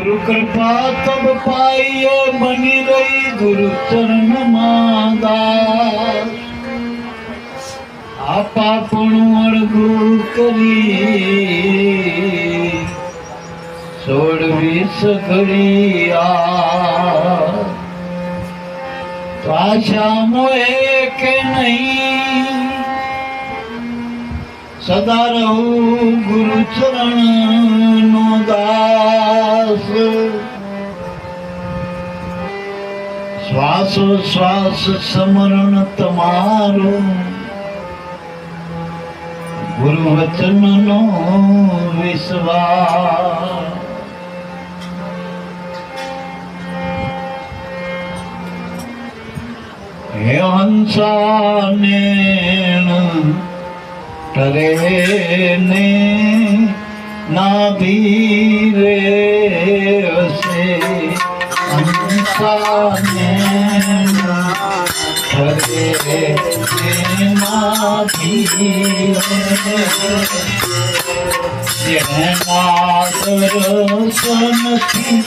कृपा तब पाइए बनी रही गुरु चरण मादा आपा अड़गू करी सोड़वी सघड़िया तो आशा मोहे के नहीं सदा रहू गुरु चरण नो दास श्वास श्वास समरण तमारो गुरु वचन नो विश्वास हे हंसा नैन टरे ने ना धीरे से हंसा नैन टरे ने ना धीरे दर्शन की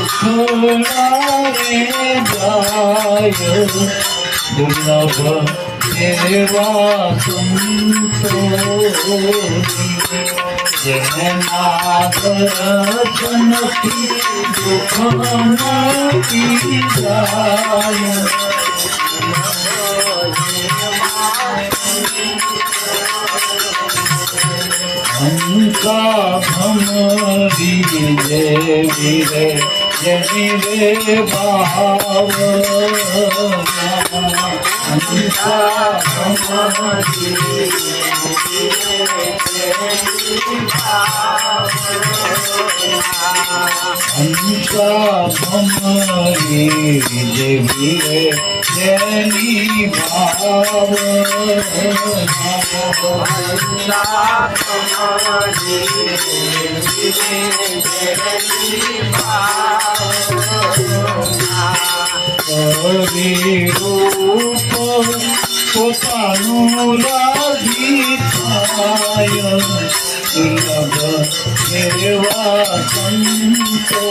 सुखड़ाए जाय दुर्लभ सेवा दर्शन की दुख की जाय हंसा भमरी जय वीरे भाव हंसा भमरी हंसा भमरी जय वीरे जय भाव रूप पोतानु राधी थाय दुर्लभ सेवा संतो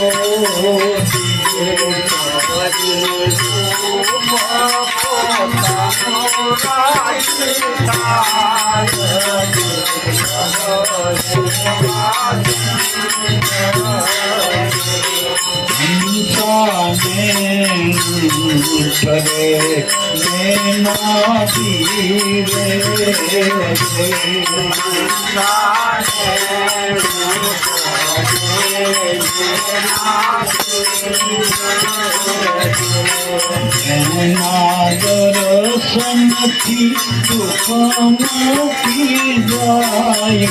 करे लेना धीरे दर्शन की दुखम की जाय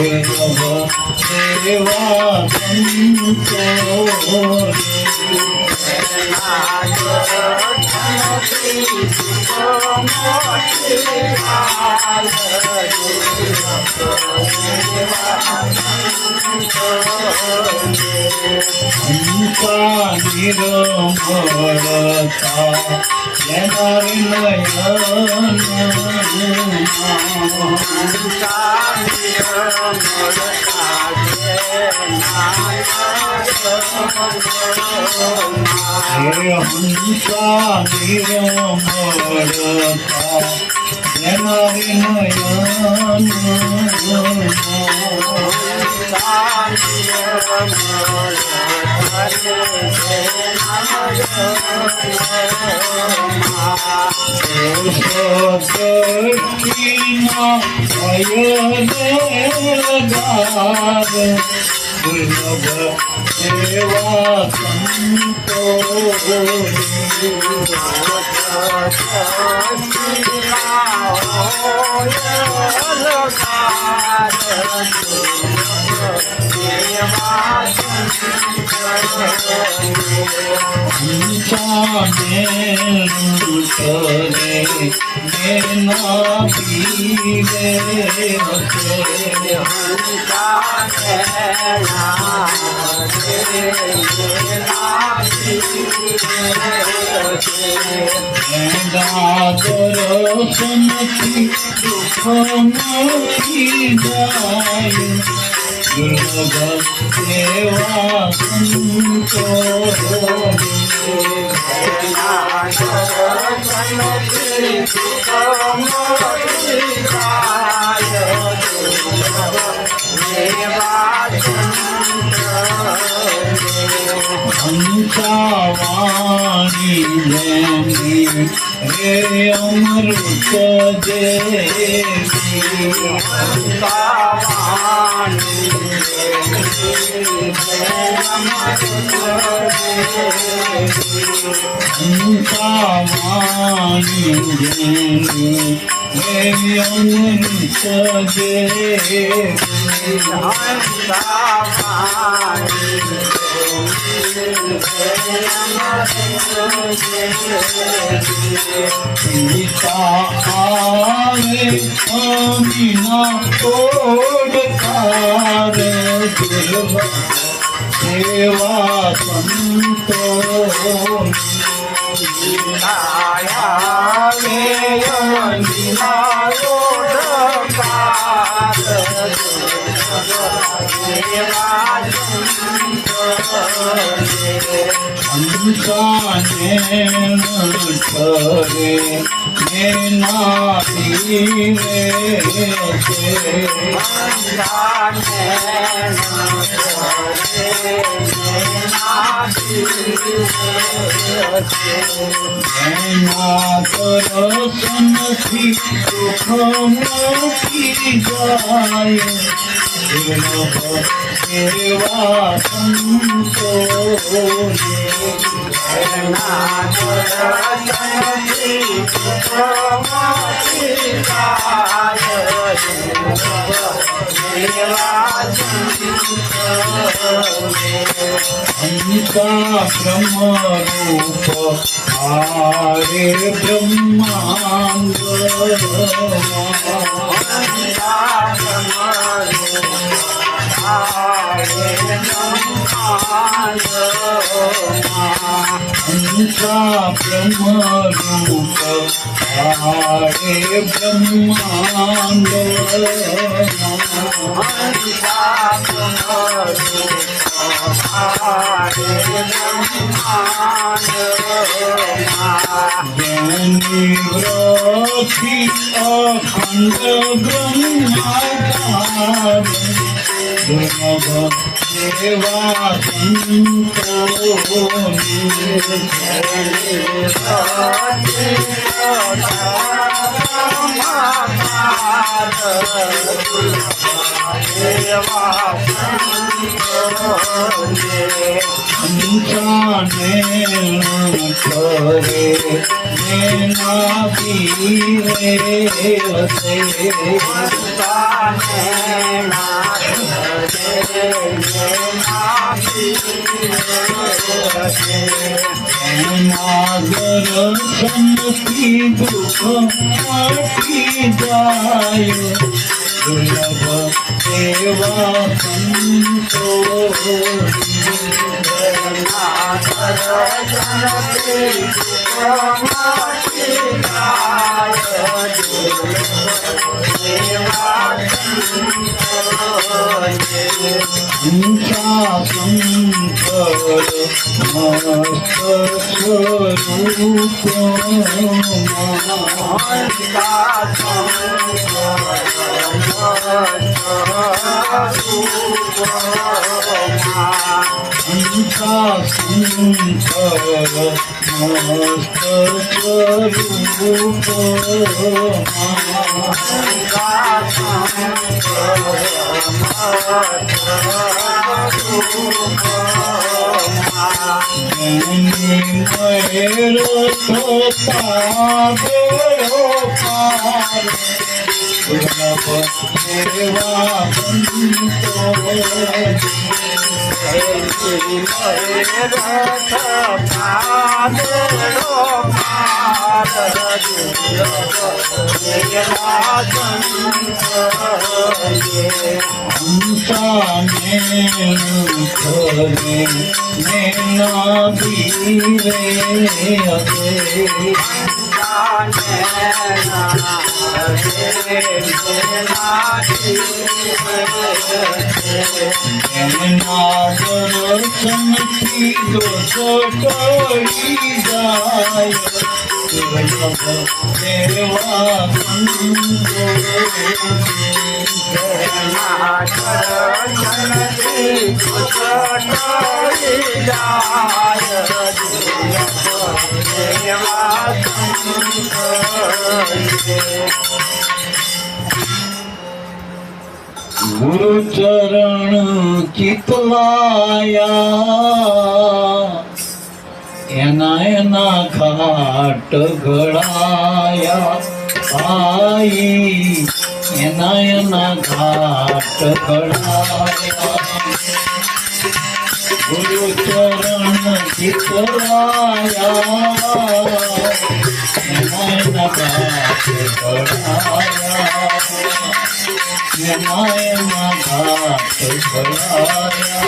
सेवा दुर्लभ सेवा संतो दर्शन की दुख की जाय दुर्लभ सेवा संतो हंसावाणी जैनी रे अमृत देवी हंसावाणी जैनी रे अमृत देवी सीता आवे अमीना तोड़कार दुर्लभ सेवा संतो आवे अमीना तोड़कार ठरे नैना पीवे नैना दर्शन थी सुख मोती जाय दुर्लभ सेवा संतो हंसा ब्रह्म रूप आरे ब्रह्मांड हंसा ब्रह्म रूप आरे ब्रह्मांड ज्ञानी व्रति अखंड ब्रह्माकार दुर्लभ सेवा संतो करे नैना पीवे दर्शन की दुख हटी जाय दुर्लभ सेवा संतो हंसा शंकर मस्त स्वरूप हंसा शंकर मस्त स्वरूप मेरो दुर्लभ सेवा संतो गुरु चरण चितलाया एना घाट घड़ाया आई एना घाट घड़ाया गुरु चरण चितलाया एना घाट घड़ाया घाट घड़ाया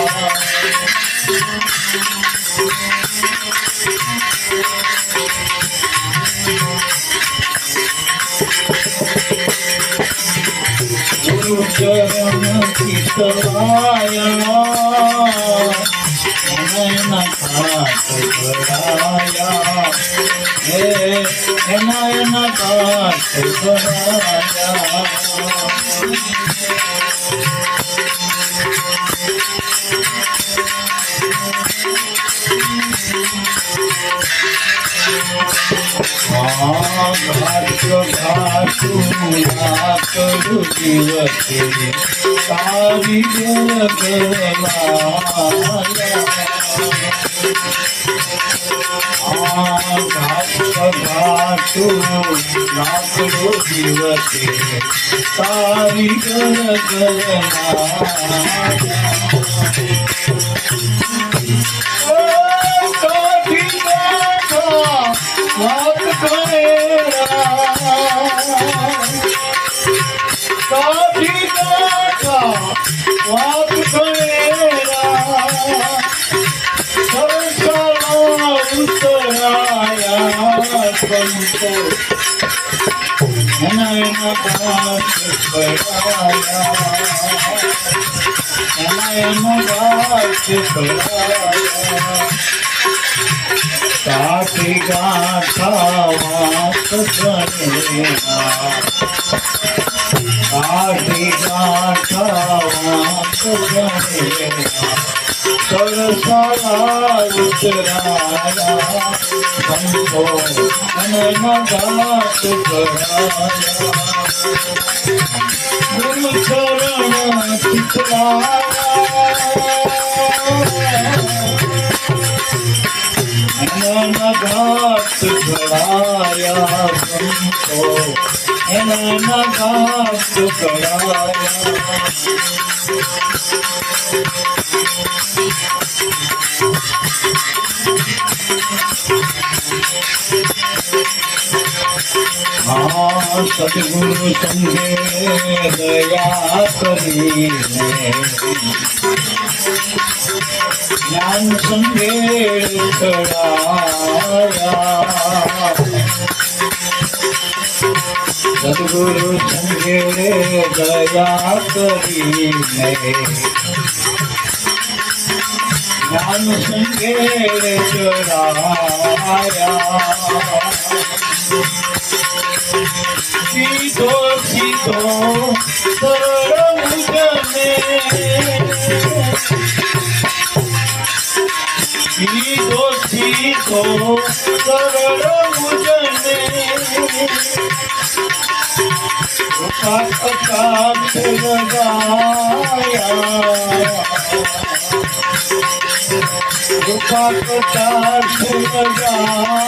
गुरु चरण चितलाया घाट घड़ाया घाट घड़ाया घाटू दिवसे कारिगर घाटू लाकड़ू दिवसे कारिगर काटी गाथा वात गणेरा काटी गाथा वात गणेरा सरसाला उतराया हमको अनघात कराया गुरु चरण चितलाया घाट घड़ाया हमको घाट घड़ाया हाँ सतगुरु संगे दया करी ज्ञान संगे चढ़ाया सतगुरु संगे दया करी ज्ञान संगे चढ़ाया सीधो सीधो सरल मुझने सीधो सीधो सरल मुझने काट लगाया काट लगाया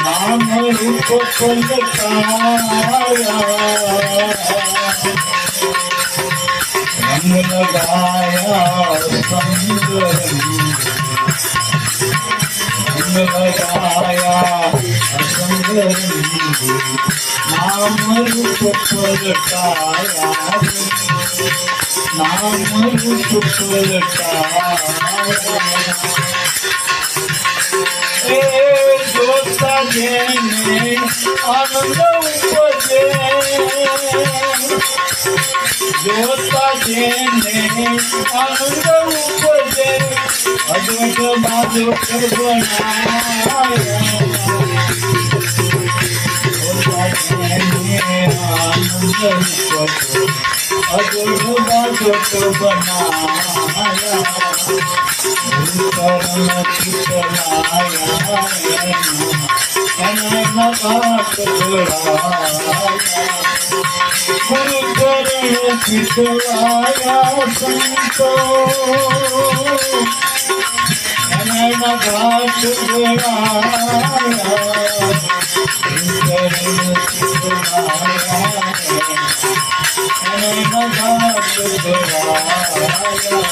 नाम रूप पलटाया रंग लगाया संग रंग लगाया संग नाम रूप पलटाया नाम रूप पलटाया जोता जेने आनंद उपजे जोता जेने आनंद उपजे अद्वैत माधव बनाया जोता जेने आनंद उपजे अद्वैत माधव बनाया करण चितलाया गुरु करण चितलाया संतो कनन घाट बढ़ाया करण चितलाया कनन घाट बढ़ाया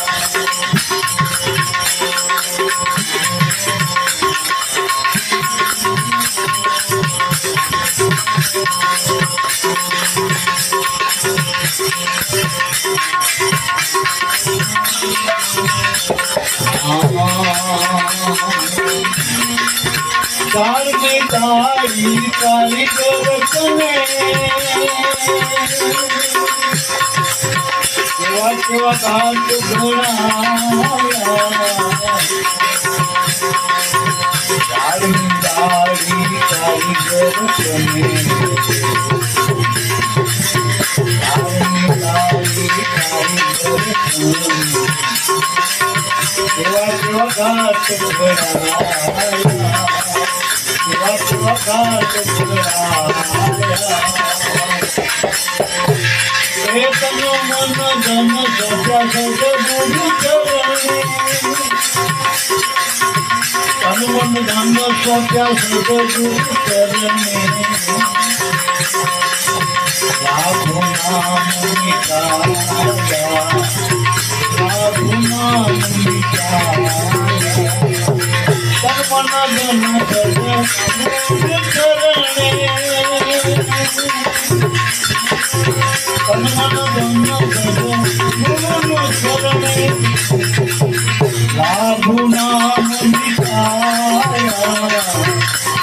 दार में दारी कारीगर कने सेवा सेवा घाट घोड़ाया दार में दारी कारीगर कने दार में दारी कारीगर कने सेवा सेवा घाट घोड़ाया तनु मन धन सत्या सद गुरु चरणे तनु मन धन सत्या सद गुरु चरणे साधु नाम निकाया साधु नाम निकाया मन धन सद गुरु चरणे तन मन धन सद गुरु चरणे साधु नाम निकाया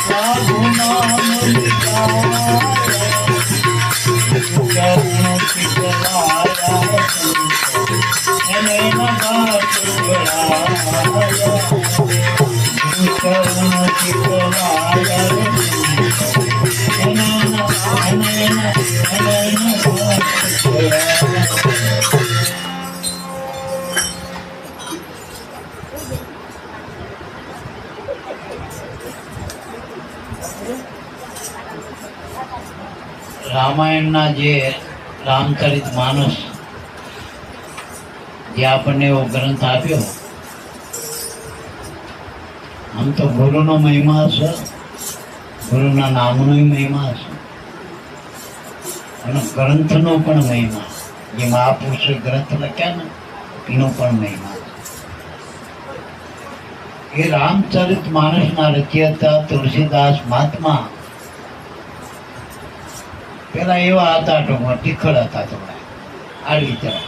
साधु नाम निकाया चरण चितलाया नैन घाट बढ़ाया करण चितलाया રામાયણના જે રામચરિત માનસ જે આપણને એવો ગ્રંથ આપ્યો આમ તો ગુરુનો મહિમા છે ગુરુના નામનો મહિમા છે અને ગ્રંથનો પણ મહિમા જે મહાપુરુષે ગ્રંથ લખ્યા ને એનો પણ મહિમા એ રામચરિત માનસના રચયિતા તુલસીદાસ મહાત્મા પેલા એવા હતા ટોમાં ટીખળ હતા થોડા આડવી તરફ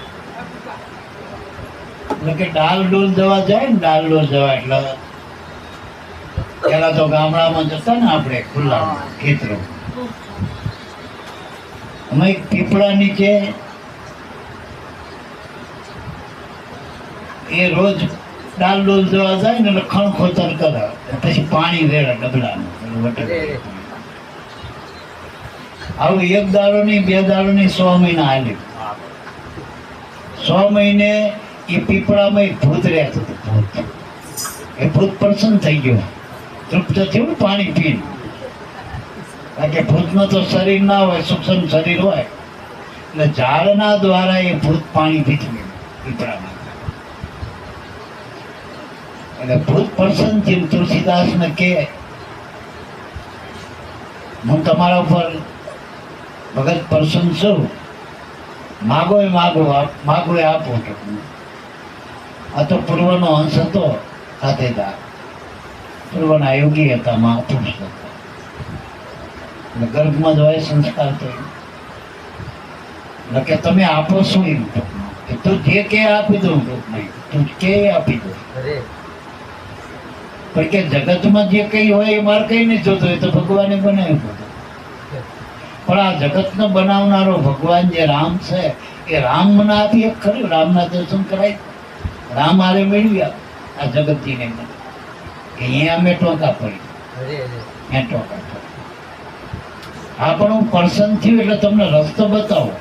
એટલે કે ડાલ ડોલ જવા જાય ને ડાલ ડોલ જવા એટલે પેલા તો ગામડામાં જતા ને આપણે ખુલ્લામાં ખેતરો અમે પીપળા નીચે એ રોજ ડાલ ડોલ જોવા જાય ને એટલે ખણ ખોતર કરે, પછી પાણી રેડે ડબલાનું. આવું એક દાડો નહીં, બે દાડો નહીં, 100 મહિના હાલ્યું. 100 મહિને એ પીપળામાં એક ભૂત રહેતું હતું. ભૂત, એ ભૂત પ્રસન્ન થઈ ગયો, તૃપ્ત થયું પાણી પીને. કારણ કે ભૂતમાં તો શરીર ના હોય, સૂક્ષ્મ શરીર હોય, એટલે ઝાડના દ્વારા એ ભૂત પાણી પીતું પીપળામાં. એટલે ભૂત પ્રસન્ન થયું. તુલસીદાસને કે હું તમારા ઉપર ભગત પ્રસન્ન છું, માગો એ માગો, માગો એ આપો. આ તો પૂર્વનો અંશ હતો, ખાતેદાર પૂર્વના યોગી હતા, મહાપુરુષ હતા. ગર્ભમાં જ હોય સંસ્કાર. તો કે તમે આપો શું એમ, કે તું જે કે આપી દઉં, તું કે આપી દઉં. પણ કે જગતમાં જે કઈ હોય એ મારે કઈ નહીં જોતું, એ તો ભગવાને બનાવ્યું બધું. પણ આ જગતનો બનાવનારો ભગવાન જે રામ છે, એ રામ મને આપી એક ખરું. રામના દર્શન કરાય, રામ હારે મેળવ્યા આ જગતજીને. કે અહીંયા મેં ટોકા પડી, મેં ટોકા પડી. હા, પણ હું પર્સન થયું એટલે તમને રસ્તો બતાવો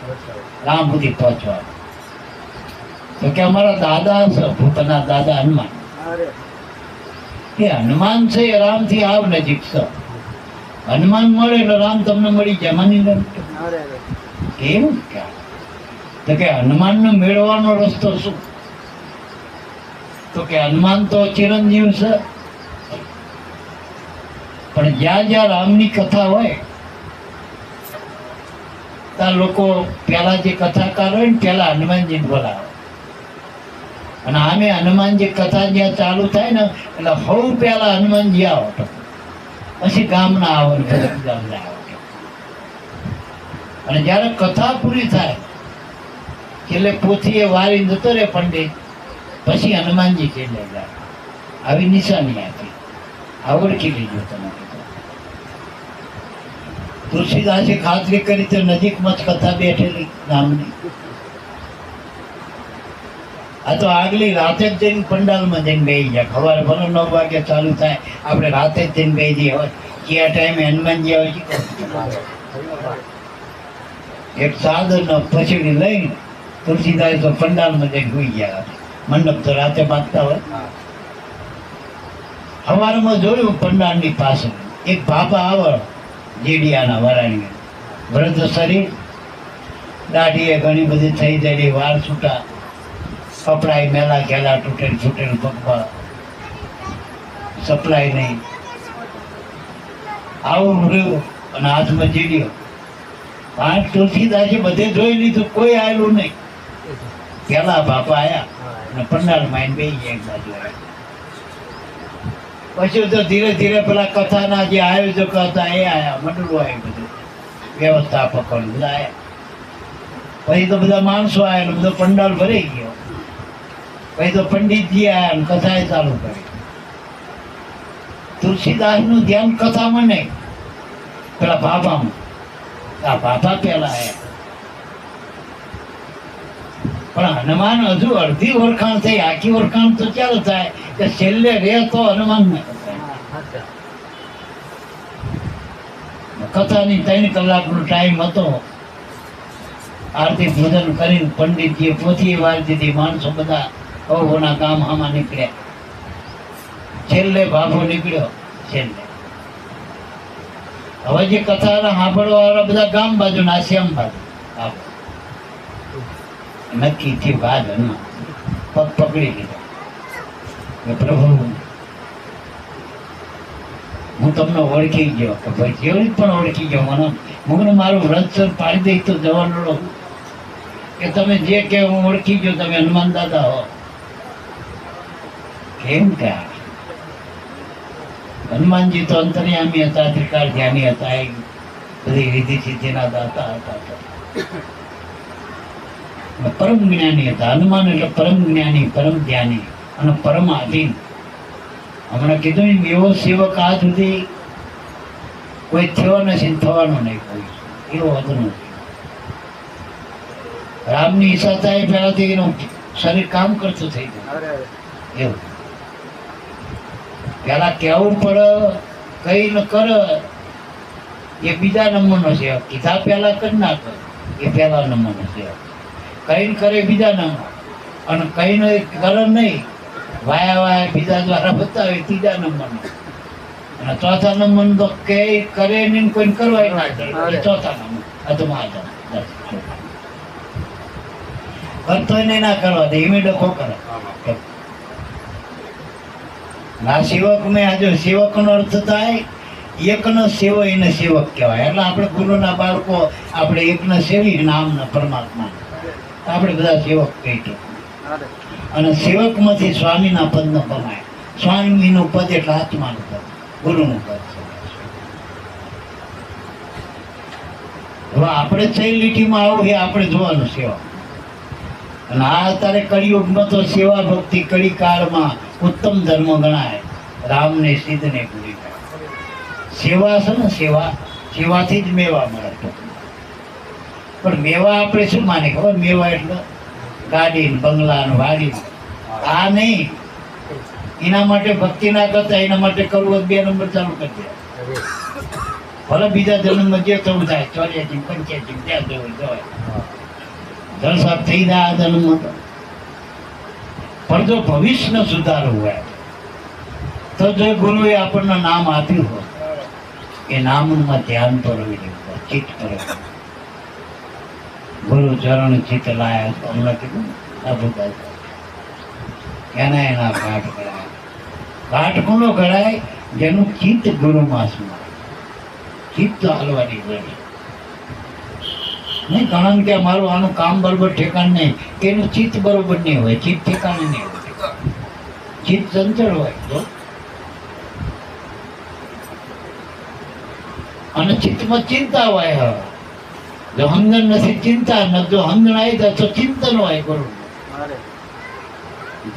રામ સુધી પહોંચવા. તો કે અમારા દાદા છે, ભૂતના દાદા હનુમાન. એ હનુમાન છે એ રામથી આવ નજીક છે. હનુમાન મળે એટલે રામ તમને મળી જાય. માની લો કેવું કે તો કે હનુમાનને મેળવવાનો રસ્તો શું? તો કે હનુમાન તો ચિરંજીવ છે, પણ જ્યાં જ્યાં રામની કથા હોય ત્યાં લોકો પેલા જે કથાકાર હોય ને પેલા હનુમાનજીને બોલાવે. અને આમે હનુમાનજી કથા જ્યાં ચાલુ થાય ને એટલે સૌ પેલા હનુમાનજી આવો, પછી ગામના આવો, ગામના આવો. અને જયારે કથા પૂરી થાય એટલે પોથી વારી જતો રે પંડિત, પછી હનુમાનજી છેલ્લે જાય. આવી નિશાની આપી, આવડકી લીધો તમે. તુલસીદાસે ખાતરી કરી તો નજીકમાં જ કથા બેઠેલી ગામની. આ તો આગલી રાતે જ જઈને પંડાલમાં જઈને બેસી જાય. સવારે ભલે 9 વાગે ચાલુ થાય, આપણે રાતે જ જઈને બેસી જઈએ. હોય કે આ ટાઈમે હનુમાનજી આવે છે, એક ચાદર પછડી લઈને તુલસીદાસ તો પંડાલમાં જઈને હોઈ ગયા. મંડપ તો રાતે બાંધતા હોય. સવારમાં જોયું પંડાલની પાસે એક બાપા આવે, જેડિયાના વરાણી, વૃદ્ધ શરીર, દાઢીએ ઘણી બધી થઈ જાય, વાર છૂટા, કપડાય મેલા ઘેલા, તૂટેલ છૂટેલ પગમાં, સપ્લાય નહીં. આવું રહ્યું અને હાથમાં જેડિયો. પાંચ તુલસીદાસે બધે જોઈ લીધું, કોઈ આવેલું નહીં. પેલા બાપા આયા અને પંડાલમાં આવીને બેસી ગયા એક બાજુ. પછી તો ધીરે ધીરે પેલા કથાના જે આયોજકો હતા એ આયા, મંડળો આવ્યું, બધું વ્યવસ્થાપકો બધા આયા. પછી તો બધા માણસો આવ્યા, બધો પંડાલ ભરાઈ ગયો. પછી તો પંડિતજી આયા ને કથા ચાલુ કરી. તુલસીદાસ નું ધ્યાન કથામાં નહીં, પેલા બાપામાં. આ બાપા પેલા આયા. પણ હનુમાન હજુ અડધી ઓળખાણ થઈ, આખી ઓળખાણ તો ચાલુ થાય કે છેલ્લે રે તો હનુમાન ને કથાની 3 કલાકનો ટાઈમ હતો. આરતી પૂજન કરીને પંડિતજીએ પોથી વાળી દીધી. માણસો બધા ઓના કામ આમાં નીકળ્યા. છેલ્લે બાપો નીકળ્યો. છેલ્લે હવે જે કથાના સાંભળવા વાળા બધા ગામ બાજુ ના શ્યામ બાજુ નક્કી થી વાત પગ પકડી લીધો. પ્રભુ હું તમને ઓળખી ગયો. કે ભાઈ જેવડી પણ ઓળખી ગયો. મને મારું વ્રત પાડી દઈ તો જવાનો કે તમે જે કે હું ઓળખી ગયો, તમે હનુમાન દાદા હો. કેમ કે હનુમાનજી તો અંતર્યામી હતા, ત્રિકાળ ધ્યાની હતા, એ બધી રીતિ સિદ્ધિના દાતા હતા, પરમ જ્ઞાની હતા. હનુમાન એટલે પરમ જ્ઞાની, પરમ ધ્યાની અને પરમ આધીન. હમણાં કીધું એવો સેવક આજ સુધી કોઈ થયો નથી, થવાનો નહીં કોઈ. એવો હતો નથી. રામની ઈચ્છા થાય પહેલાથી શરીર કામ કરતું થઈ જાય એવું. પેલા કેવું પડે કઈ ન કરે એ બીજા નંબરનો સેવક, કીધા પેલા કરી નાખે એ પેલા નંબરનો સેવક, કઈ કરે બીજા નંબર, અને કઈ નો કરે નહીં વાયા વાયા બીજા દ્વારા બતાવે ત્રીજા નંબરનો, અને ચોથા નંબર તો કે કરે નહીં કોઈ કરવાય ના કરે ચોથા નંબર અધમા કરતો નહીં ના કરવા દે એમ ડખો કરે. ના સેવક મેં આજે સેવક નો અર્થ થાય એકનો સેવો એને સેવક કહેવાય. એટલે આપણે ગુરુના બાળકો આપણે એકને સેવી નામના પરમાત્મા આપણે બધા સેવક કહી શકીએ. અને સેવકમાંથી સ્વામીના પદ ન પમાય. સ્વામીનું પદ એટલે આત્માનું પદ, ગુરુનું પદ. હવે આપણે ચઈ લીટીમાં આવું એ આપણે જોવાનું સેવા. અને આ અત્યારે કળિયુગમાં તો સેવા ભક્તિ કળી કાળમાં ઉત્તમ ધર્મ ગણાય. રામને સિદ્ધને પૂરી થાય સેવા છે ને, સેવાથી જ મેવા મળે. પણ મેવા આપણે શું માને ખબર? મેવા એટલે ગાડી બંગલા ને વાડી, આ નહીં. એના માટે ભક્તિ ના કરતા એના માટે કરવું 2 નંબર ચાલુ કરી દે. ભલે બીજા જન્મમાં જે થવું થાય 84 85 ત્યાં જવું જવાય, જલસા થઈ જાય આ જન્મમાં. પણ જો ભવિષ્ય સુધારવું હોય તો જો ગુરુએ આપણને નામ આપ્યું હોય એ નામમાં ધ્યાન પરવી લેવું, ચિત્ત પરવી. ગુરુ ચરણ ચિત્ત લાયા હમણાં કીધું આ બધા એના ઘાટ કરાય. ઘાટ કોનો કરાય? જેનું ચિત્ત ગુરુમાં સમાય. ચિત્ત હાલવાની જરૂર નહીં. કારણ કે મારું આનું કામ બરોબર ઠેકાણ નહીં, એનું ચિત્ત બરોબર નહીં હોય, ચિત્ત ઠેકાણે નહીં હોય, ચિત્ત ચંચળ હોય તો. અને ચિત્તમાં ચિંતા હોય. જો હંગન નથી ચિંતા ન, જો હંગણ આવી જાય તો ચિંતન હોય. ગુરુ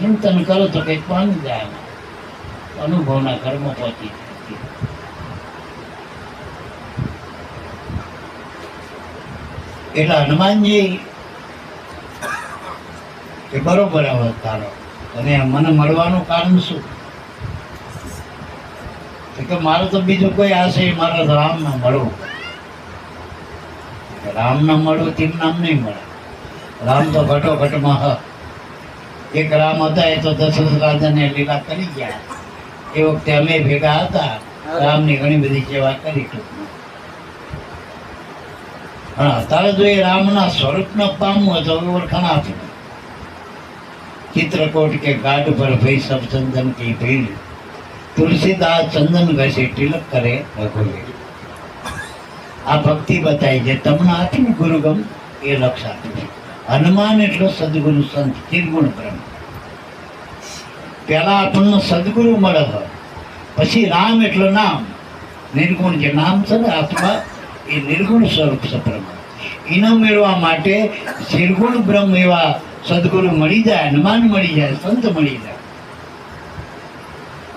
ચિંતન કરો તો કઈક પામી જાય, અનુભવના કર્મ પહોંચી. એટલે હનુમાનજી એ બરોબર અવતારો. અને મને મળવાનું કારણ શું? કે મારું તો બીજું કોઈ આશય, મારા રામ ના મળવું. રામ ના મળવું તેમ નામ નહીં મળે. રામ તો ઘટોઘટમાં એક રામ હતા, એ તો દશરથ રાજાને લીલા કરી ગયા. એ વખતે અમે ભેગા હતા, રામની ઘણી બધી સેવા કરી. હા, તારે જો એ રામના સ્વરૂપને પામવું તો ઓળખાણ આપે. ચિત્રકોટ કે ગાઢ પર ભઈ સબ ચંદન કી ભીડ, તુલસીદાસ ચંદન ઘસે તિલક કરે રઘુવીર. આ ભક્તિ બતાવી જે તમને આપી ને ગુરુગમ એ લક્ષ આપ્યું. હનુમાન એટલો સદગુરુ સંત નિર્ગુણ બ્રહ્મ. પેલા આપણને સદગુરુ મળે હોય, પછી રામ એટલો નામ. નિર્ગુણ જે નામ છે ને આત્મા, એ નિર્ગુણ સ્વરૂપ છે બ્રહ્મ. એનો મેળવા માટે નિર્ગુણ બ્રહ્મ એવા સદગુરુ મળી જાય, હનુમાન મળી જાય, સંત મળી જાય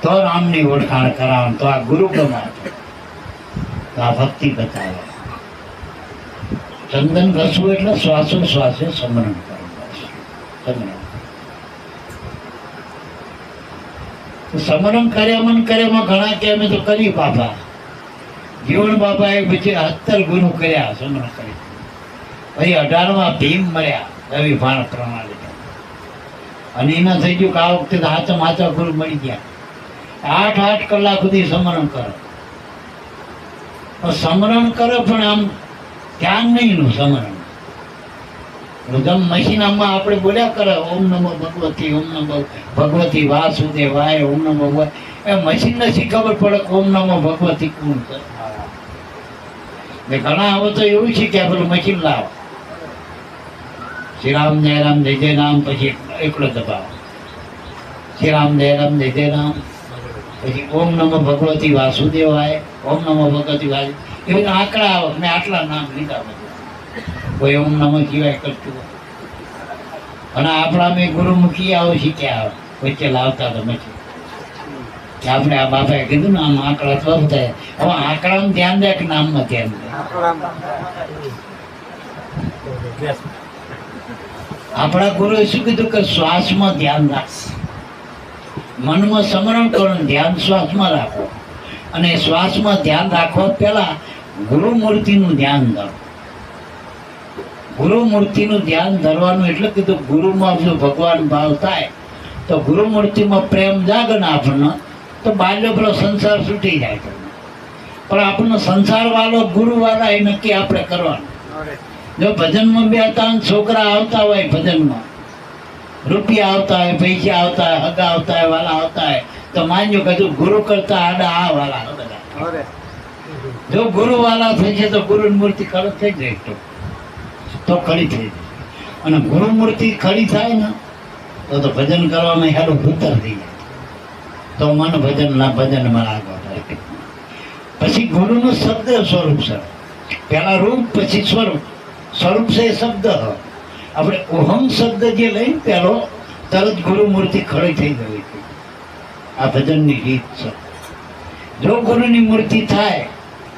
તો રામની ઓળખાણ કરાવે. તો આ ગુરુ બ્રહ્મ આપે, તો આ ભક્તિ બતાવે. ચંદન ઘસવું એટલે શ્વાસો શ્વાસે સમરણ કરવું. સમરણ કર્યામાં ઘણા કે અમે તો કરી બાપા. જીવન બાપા એ પછી 70 ગુરુ કર્યા, સમરણ કરી. પછી 18માં ભીમ મળ્યા રવિ ભાણ પ્રણાલી. અને એના થઈ ગયું કે આ વખતે હાચા ગુરુ મળી ગયા. 8 કલાક સુધી સમરણ કરો. સમરણ કરો પણ આમ ધ્યાન નહીં નું સમરણ. જેમ મશીનામાં આપણે બોલ્યા કરે ઓમ નમો ભગવતી, ઓમ નમો ભગવતી વાસુદેવાય, ઓમ નમો ભગવત. એ મશીન નથી ખબર પડે ઓમ નમો ભગવતી કોણ છે. ઘણા હવે તો એવું છે કે પેલું મશીન લાવો, શ્રી રામ જય રામ જય જય રામ, પછી એકલો દબાવો, શ્રી રામ જય રામ જય જય રામ, પછી ઓમ નમો ભગવતી વાસુદેવાય, ઓમ નમો ભગવતી વાસુ. એ બધા આંકડા આવે. મેં આટલા નામ લીધા બધા. કોઈ ઓમ નમો સિવાય કરતું હોય. અને આપણા મેં ગુરુમુખી આવો શીખ્યા આવે વચ્ચે લાવતા તો પછી આપણે આ બાપાએ કીધું ને આમ આંકડા તો થાય. હવે આંકડામાં ધ્યાન દે કે નામમાં ધ્યાન દે? આપણા ગુરુએ શું કીધું કે શ્વાસમાં ધ્યાન રાખ, મનમાં સ્મરણ કરો, ધ્યાન શ્વાસમાં રાખો. અને શ્વાસમાં ધ્યાન રાખવા પહેલા ગુરુ મૂર્તિનું ધ્યાન ધરો. ગુરુ મૂર્તિનું ધ્યાન ધરવાનું એટલે કીધું ગુરુમાં જો ભગવાન ભાવ થાય તો ગુરુ મૂર્તિમાં પ્રેમ જાગે ને આપણને તો બાલ્યો પેલો સંસાર છૂટી જાય તમને. પણ આપણને સંસાર વાળો ગુરુ વાળા એ નક્કી આપણે કરવાનું. જો ભજનમાં બે ત્રણ છોકરા આવતા હોય, ભજનમાં રૂપિયા આવતા હોય, પૈસા આવતા હોય, હગા આવતા હોય, વાલા આવતા હોય, તો માનજો કે ગુરુ કરતા આડા આ વાલા બધા. જો ગુરુ વાલા થશે તો ગુરુ મૂર્તિ ખડી થઈ જાય, તો ખડી થઈ જાય. અને ગુરુ મૂર્તિ ખડી થાય ને તો ભજન કરવામાં હેરું ભૂતર થઈ જાય, તો મન ભજન ના ભજનમાં આગળ થાય. પછી ગુરુનું શબ્દ સ્વરૂપ છે, પેલા રૂપ પછી સ્વરૂપ. સ્વરૂપ છે એ શબ્દ. આપણે ઓહમ શબ્દ જે લઈને પેલો તરત ગુરુ મૂર્તિ ખડી થઈ ગઈ. આ ભજનની રીત છે. જો ગુરુની મૂર્તિ થાય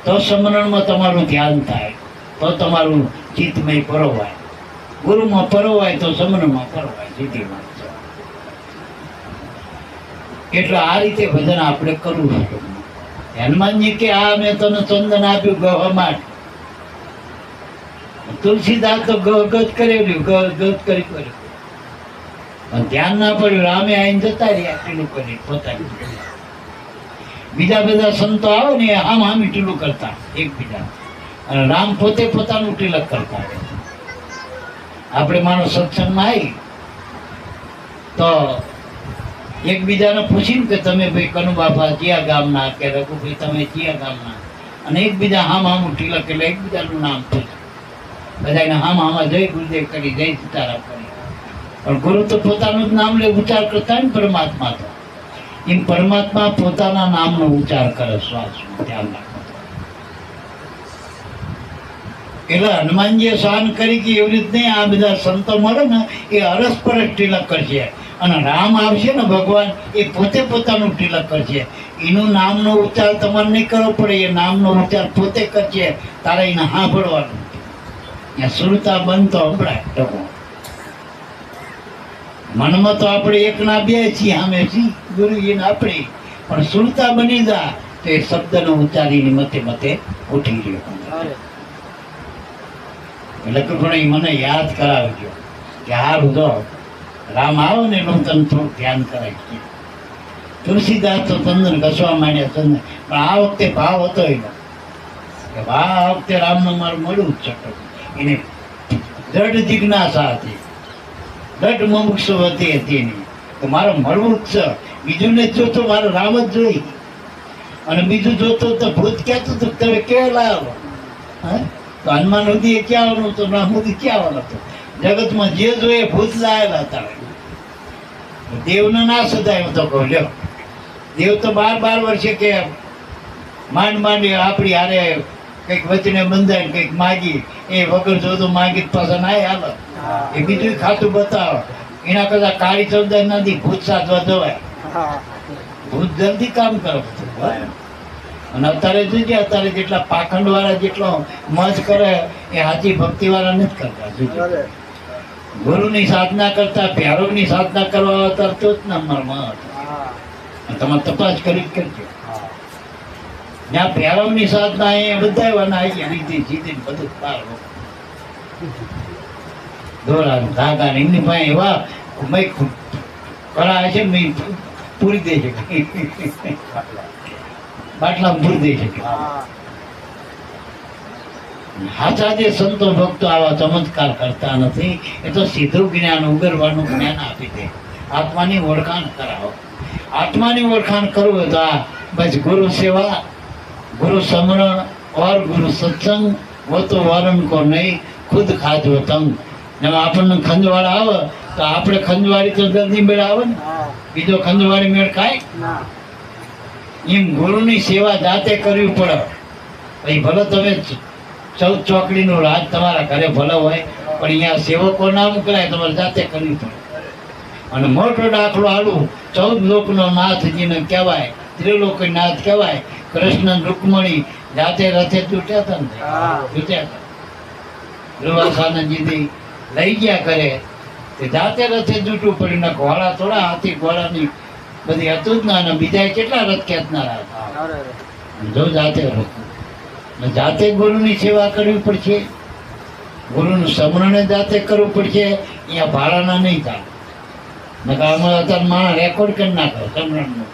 તો સ્મરણમાં તમારું ધ્યાન થાય, તો તમારું ચિત્તમય પરોવાય. ગુરુમાં પરોવાય તો સ્મરણમાં પરોવાય, સીધી વાત છે. એટલે આ રીતે ભજન આપણે કરવું છે. હનુમાનજી કે આ મેં તને ચંદન આપ્યું ગવા માટે, તુલસીદાસ તો ગત કરેલું, ગત કરી કર્યું, પણ ધ્યાન ના પડ્યું. રામે આઈને જતા રહ્યા ટીલું કરી પોતાની. બીજા બધા સંતો આવે ને આમ આમ ટીલું કરતા એકબીજા, અને રામ પોતે પોતાનું તિલક કરતા. આપણે માનો સત્સંગમાં આવી તો એકબીજાને પૂછીને કે તમે ભાઈ કનુ બાપા કયા ગામના, કે રઘુભાઈ તમે કયા ગામના, અને એકબીજા હામ હામું તિલક એટલે એકબીજાનું નામ પૂછે. બધાને હામ હામાં જય ગુરુદેવ કરી, જય સીતારામ કરી. પણ ગુરુ તો પોતાનું જ નામ લે ઉચ્ચાર કરતા ને પરમાત્મા તો એમ પરમાત્મા પોતાના નામનો ઉચ્ચાર કરે શ્વાસમાં ધ્યાન રાખો. એટલે હનુમાનજીએ શાન કરી કે એવી રીત નહીં. આ બધા સંતો મળે ને એ અરસપરસ તિલક કરશે, અને રામ આવશે ને ભગવાન એ પોતે પોતાનું તિલક કરશે. એનું નામનો ઉચ્ચાર તમારે નહીં કરવો પડે, એ નામનો ઉચ્ચાર પોતે કરશે. તારે એને સાંભળવાનું. સુરતા બંધ તો સંભળાય. મનમાં તો આપણે એક ના બે છીએ, અમે છીએ ગુરુ એને આપણે, પણ સુરતા બની જાય તો એ શબ્દનો ઉચ્ચારીને મતે મતે ઉઠી રહ્યો. એટલે કે પણ મને યાદ કરાવજો કે હારું જો રામ આવો ને એટલે હું તને થોડું ધ્યાન કરાવીશ. તુલસીદાસ તો ચંદન ઘસવા માંડ્યા ચંદન, પણ આ વખતે ભાવ હતો એનો કે આ વખતે રામનું મારું મળ્યું જ છે. એને દ્રઢ જિજ્ઞાસા હતી, દ્રઢ મુમુક્ષુ હતી એની કે મારે મળવું જ છે. બીજું ને જોતો મારે રામ જ જોઈ, અને બીજું જોતો તો ભૂત કહેતું હતું તમે કેવા લાવો. તો હનુમાન સુધી ક્યાં આવવાનું હતું, રામ સુધી ક્યાં આવવાનું હતું. જગતમાં જે જોઈએ ભૂત લાયેલા હતા. દેવનો ના સદાય તો કહું લ્યો, દેવ તો 12 વર્ષે કે માંડ માંડી આપણી હારે કંઈક વચને બંધાય કંઈક માગી, એ વગર જોતો માગી પાછા ના હાલો. એ બીજું ખાતું બતાવો. એના કરતા કાળી ચૌદા નથી ભૂત સાધવા જવાય. ભૂત જલ્દી કામ કરો. અને અત્યારે જોઈજે, અત્યારે જેટલા પાખંડ વાળા જેટલો મજ કરે એ સાચી ભક્તિ વાળા નથી કરતા. ગુરુની સાધના કરતા ભૈરવની સાધના કરવા અત્યારે તો જ નંબરમાં તમારે તપાસ કરી કરજો. જ્યાં ભૈરવની સાધના એ બધા રીતિ સીધી બધું પાર દોરા ધાગા ને એમની પાસે એવા કળા છે ને પૂરી દે છે, બાટલામાં પૂરી દે છે. સાચા જે સંતો ભક્તો આવા ચમત્કાર કરતા નથી. એ તો સીધું જ્ઞાન ઉગરવાનું જ્ઞાન આપી દે. આત્માની ઓળખાણ કરાવો. આત્માની ઓળખાણ કરવું હોય તો આ બસ ગુરુ સેવા, गुरु समरण और गुरु सत्संग वो तो वरण को नहीं खुद खाजो तंग. जब આપણને ખંજવાળ આવે તો આપણે ખંજવાળી તો જલ્દી મેળ આવે ને, બીજો ખંજવાળી મેળ ખાય. એમ ગુરુની સેવા જાતે કરવી પડે. પછી ભલે તમે 14 ચોકડીનું રાજ તમારા ઘરે ભલે હોય, પણ અહીંયા સેવકો ના મોકલાય, તમારે જાતે કરવી પડે. અને મોટો દાખલો આલું 14 લોકનો નાથ જેને કહેવાય, ત્રિલોકનાથ કહેવાય. કૃષ્ણ રૂકમણી જાતે રથે તૂટ્યા હતા ને, તૂટ્યા હતા. લઈ ગયા કરે તે જાતે રથે જૂઠું પડી ના ઘોડા થોડા હાથી ઘોડાની બધી હતું જ ના, અને બીજા કેટલા રથ ખેંચનારા હતા. જો જાતે રથ, જાતે ગુરુની સેવા કરવી પડશે, ગુરુનું સ્મરણ જાતે કરવું પડશે. અહીંયા ભાડાના નહીં થાય. નકર આમાં અત્યારે માણસ રેકોર્ડ કરી નાખે સમરણનું,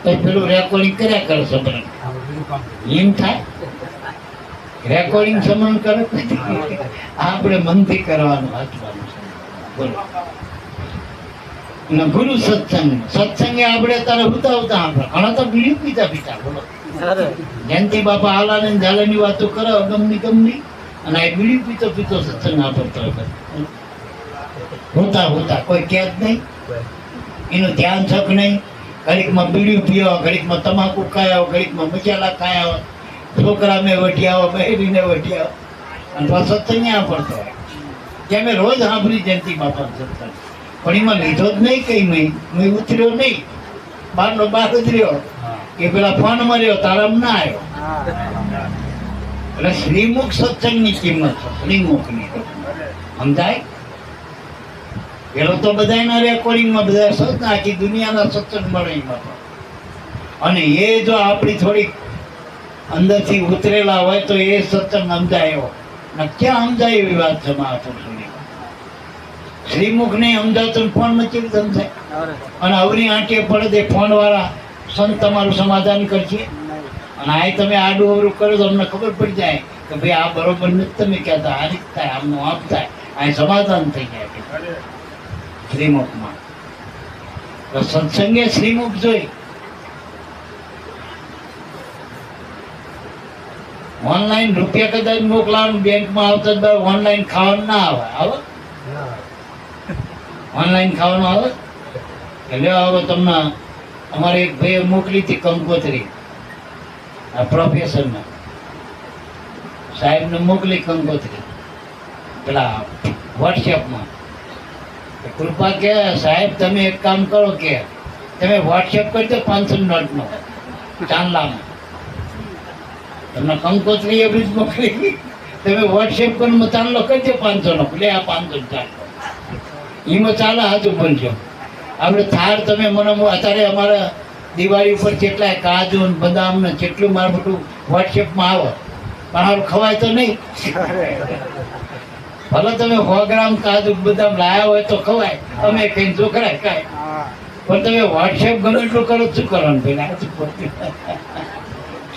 તો પેલું રેકોર્ડિંગ કર્યા કરે સમરણ. એમ થાય રેકોર્ડિંગ સમરણ કરે. આપણે મનથી કરવાનું, વાંચવાનું છે. બોલો. અને ગુરુ સત્સંગ, સત્સંગે આપણે અત્યારે ઉતાવતા આપણે ઘણા તો બીડી પીતા પીતા. બોલો. જયંતિ બાપા હાલાને ઝાલાની વાતો કરે ગમની ગમની, અને આ બીડી પીતો પીતો સત્સંગ આપતો હોતા હોતા કોઈ કે જ નહીં, એનું ધ્યાન છક નહીં. ઘડીકમાં બીડી પીવો, ઘડીકમાં તમાકુ ખાયો, ઘડીકમાં મસાલા ખાયા, છોકરા મેં વઢિયાવો, બહેરીને વઢિયાવો, અને પાછો સત્સંગ પડતો હોય કે અમે રોજ સાંભળી જયંતિ બાપા સત્સંગ, પણ એમાં લીધો જ નહીં કઈ નહીં, હું ઉતર્યો નહીં, બહારનો બહાર ઉતર્યો એ પેલા ફોન માર્યો તારામ ના આવ્યો. એટલે શ્રીમુખ સત્સંગની કિંમત છે, શ્રીમુખની. સમજાય? પેલો તો બધાના રેકોર્ડિંગમાં બધા સત્સંગ, આખી દુનિયાના સત્સંગ મળે એમાં. અને એ જો આપણી થોડીક અંદરથી ઉતરેલા હોય તો એ સત્સંગ સમજાયો. ને ક્યાં સમજાય એવી વાત છે મહાપુરુષોની. શ્રીમુખ નહીં સમજાતું ફોન માં કેવી સમજાય? અને અવરી આંટીએ પડે તે ફોન વાળા સંત તમારું સમાધાન કરશે. અને આ તમે આડું અવરું કરો તો અમને ખબર પડી જાય કે ભાઈ આ બરોબર નથી તમે કહેતા, આ રીત થાય, આમનું આપ થાય, આ સમાધાન થઈ જાય શ્રીમુખમાં. તો સત્સંગે શ્રીમુખ જોઈ. ઓનલાઈન રૂપિયા કદાચ મોકલાવાનું બેંકમાં આવતા ઓનલાઈન ખાવાનું ના આવે. આવે ઓનલાઈન ખાવાનું આવે એટલે હવે તમને અમારે એક ભાઈ મોકલી હતી કંકોત્રી, આ પ્રોફેસરના સાહેબને મોકલી કંકોત્રી પેલા વોટ્સએપમાં. કૃપા કે સાહેબ તમે એક કામ કરો કે તમે વોટ્સએપ કરી દો 500 નોટનો ચાંદલામાં. તમને કંકોત્રી એવી જ મોકલી, તમે વોટ્સએપ કરીને ચાંદલો કરી દો 500 નો. લે આ 500 ચાંદલો એમાં ચાલે હાજુ બનજો. આપણે થાળ તમે મને અત્યારે અમારા દિવાળી ઉપર કેટલાય કાજુ ને બદામ ને જેટલું મારું બધું વોટ્સએપમાં આવે, પણ હારું ખવાય તો નહીં. ભલે તમે 100 ગ્રામ કાજુ બદામ લાયા હોય તો ખવાય, અમે કઈ ચોખરાય કાંઈ, પણ તમે વોટ્સએપ ગમે એટલું કરો શું કરવાનું પેલા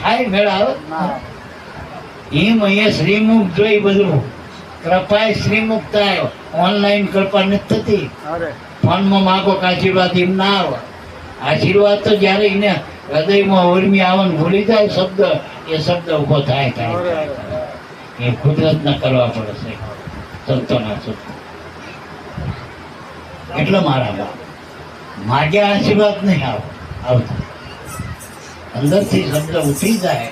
થાય મેળ આવે. એમ અહીંયા શ્રીમુખ જોઈ બધું કૃપાય શ્રીમુખ થાય. ઓનલાઈન કૃપા નથી થતી, ફોનમાં માગો કે આશીર્વાદ એમ ના આવે. આશીર્વાદ તો જયારે એને હૃદયમાં ઉર્મી આવવાનું ભૂલી જાય શબ્દ, એ શબ્દ ઉભો થાય થાય એ કુદરત ના કરવા પડે છે સંતોના શબ્દ. એટલે મારા બાપ માગ્યા આશીર્વાદ નહીં આવતા, અંદરથી શબ્દ ઉઠી જાય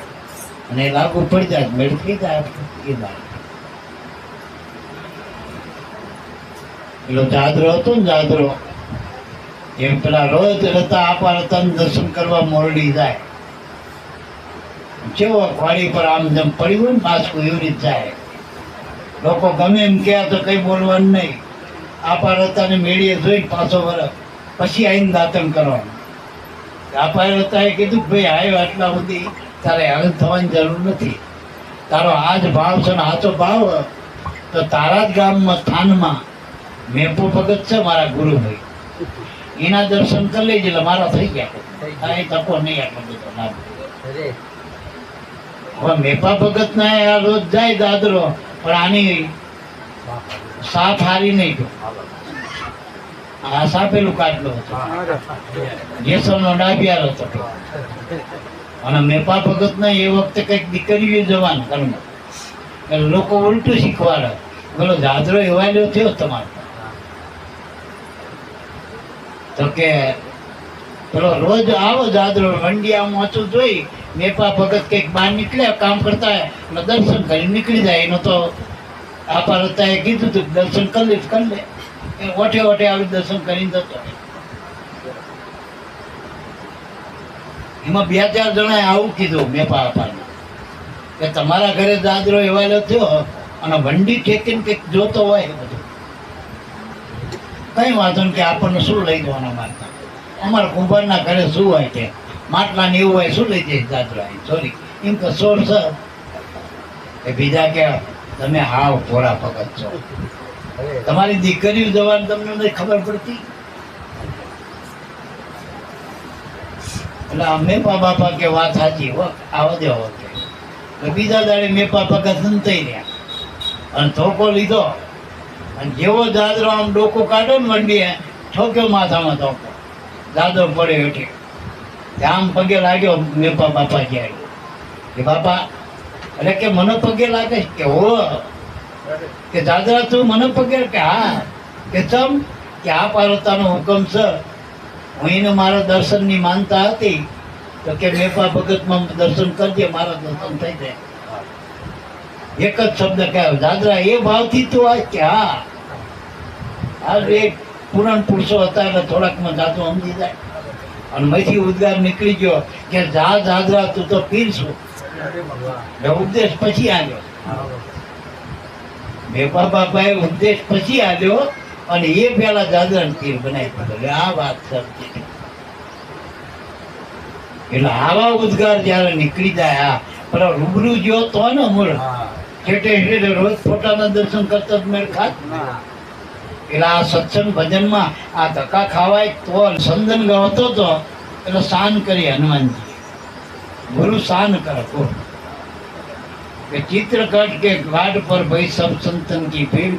અને લાગુ પડી જાય, મેળવી જાય એ વાત. પેલો જાદરો હતો ને જાદરો, એમ પેલા રોજ રતા આપા રતા દર્શન કરવા મોરડી જાય. કેવો વાડી પર આમ જેમ પડ્યું હોય ને માસ્કું એવી રીતે જાય. લોકો ગમે એમ કહે તો કઈ બોલવાનું નહીં. આપા રતાને મેળીએ જોઈ પાછો વરસ પછી આવીને દાતન કરવાનું. આપા રતાએ કીધું ભાઈ આવ્યો આટલા સુધી તારે હવે થવાની જરૂર નથી. તારો આ જ ભાવ છે ને આચો ભાવ તો તારા જ ગામમાં થાનમાં મેપો ભગત છે મારા ગુરુભાઈ, એના દર્શન કરી લેજે એટલે મારા થઈ ગયા. કાંઈ તકો નહીં આટલો બધો લાભ. હવે મેપા ભગત ના રોજ જાય દાદરો, પણ આની સાપ હારી નહીં ગયો. આ સાપેલું કાઢલો હતો, જેસલનો ડાબિયાર હતો. અને મેપા ભગત ના એ વખતે કઈક દીકરીઓ જવાન કર્મ એટલે લોકો ઉલટું શીખવાડે. બોલો જાદરો એવાયો થયો તમારો તો કે પેલો રોજ આવો જાદરો વંડિયા મોચું જોઈ મેપા ભગત કઈક બહાર નીકળ્યા કામ કરતા એટલે દર્શન કરી નીકળી જાય. એનો તો આપા રતાએ કીધું તું દર્શન કરી લે, એ ઓઠે ઓઠે આવી દર્શન કરીને જતો. એમાં 2-4 જણાએ આવું કીધું મેપા આપાને કે તમારા ઘરે દાદરો એવાયો થયો અને વંડી ઠેકીને કંઈક જોતો હોય બધું. કઈ વાંધો નહીં કે આપણને શું લઈ જવાના મારતા, અમારા કુંભારના ઘરે શું હોય છે, માટલા ને એવું હોય, શું લઈ જાય દાદરા સોરી એમ કે સોર સર એ બીજા કે તમે હાવ ભોળા ભગત છો, તમારી દીકરીઓ જવાની તમને નથી ખબર પડતી. એટલે મેપા બાપા કે વાત સાચી હો, આવા દે કે બીજા દાડે મેપા ભગત સંતાઈ રહ્યા અને ધોકો લીધો અને જેવો દાદરો આમ ડોકો કાઢો ને મંડીએ ઠોક્યો માથામાં ધોકો, દાદરો પડ્યો હેઠે. આમ પગે લાગ્યો મેપા બાપા ગયા કે બાપા, એટલે કે મને પગે લાગે કે હો, કે દાદરા તું મને પગે, કે હા, કે ચમ, કે આ પાર્વતાનો હુકમ છે, હું એને મારા દર્શનની માનતા હતી તો કે મેપા ભગતમાં દર્શન કરજે, મારા દર્શન થઈ જાય. એક જ શબ્દ કહેવાય દાદરા એ ભાવથી તું આ કે હા. આ એક પુરાણ પુરુષો હતા એટલે થોડાકમાં જાતો સમજી જાય અને મયથી ઉદ્ગાર નીકળી ગયો કે જા દાદરા તું તો પીર છું. ઉપદેશ પછી આવ્યો, મેપા બાપાએ ઉપદેશ પછી આવ્યો અને એ પેલા દાદરાને પીર બનાવી દીધો. આ વાત સમજી એટલે આવા ઉદ્ગાર જયારે નીકળી જાય, આ પણ રૂબરૂ જો તો ને મૂળ છેટે રોજ ફોટાના દર્શન કરતા જ મેળ ખાત. એટલે આ સત્સંગ ભજનમાં આ ધક્કા ખાવાય તો સંદન ગવતો હતો એટલે શાન કરી હનુમાનજી, ગુરુ શાન કરે કે ચિત્રકટ કે ઘાટ પર ભાઈ સબ સંતન કી ભીડ,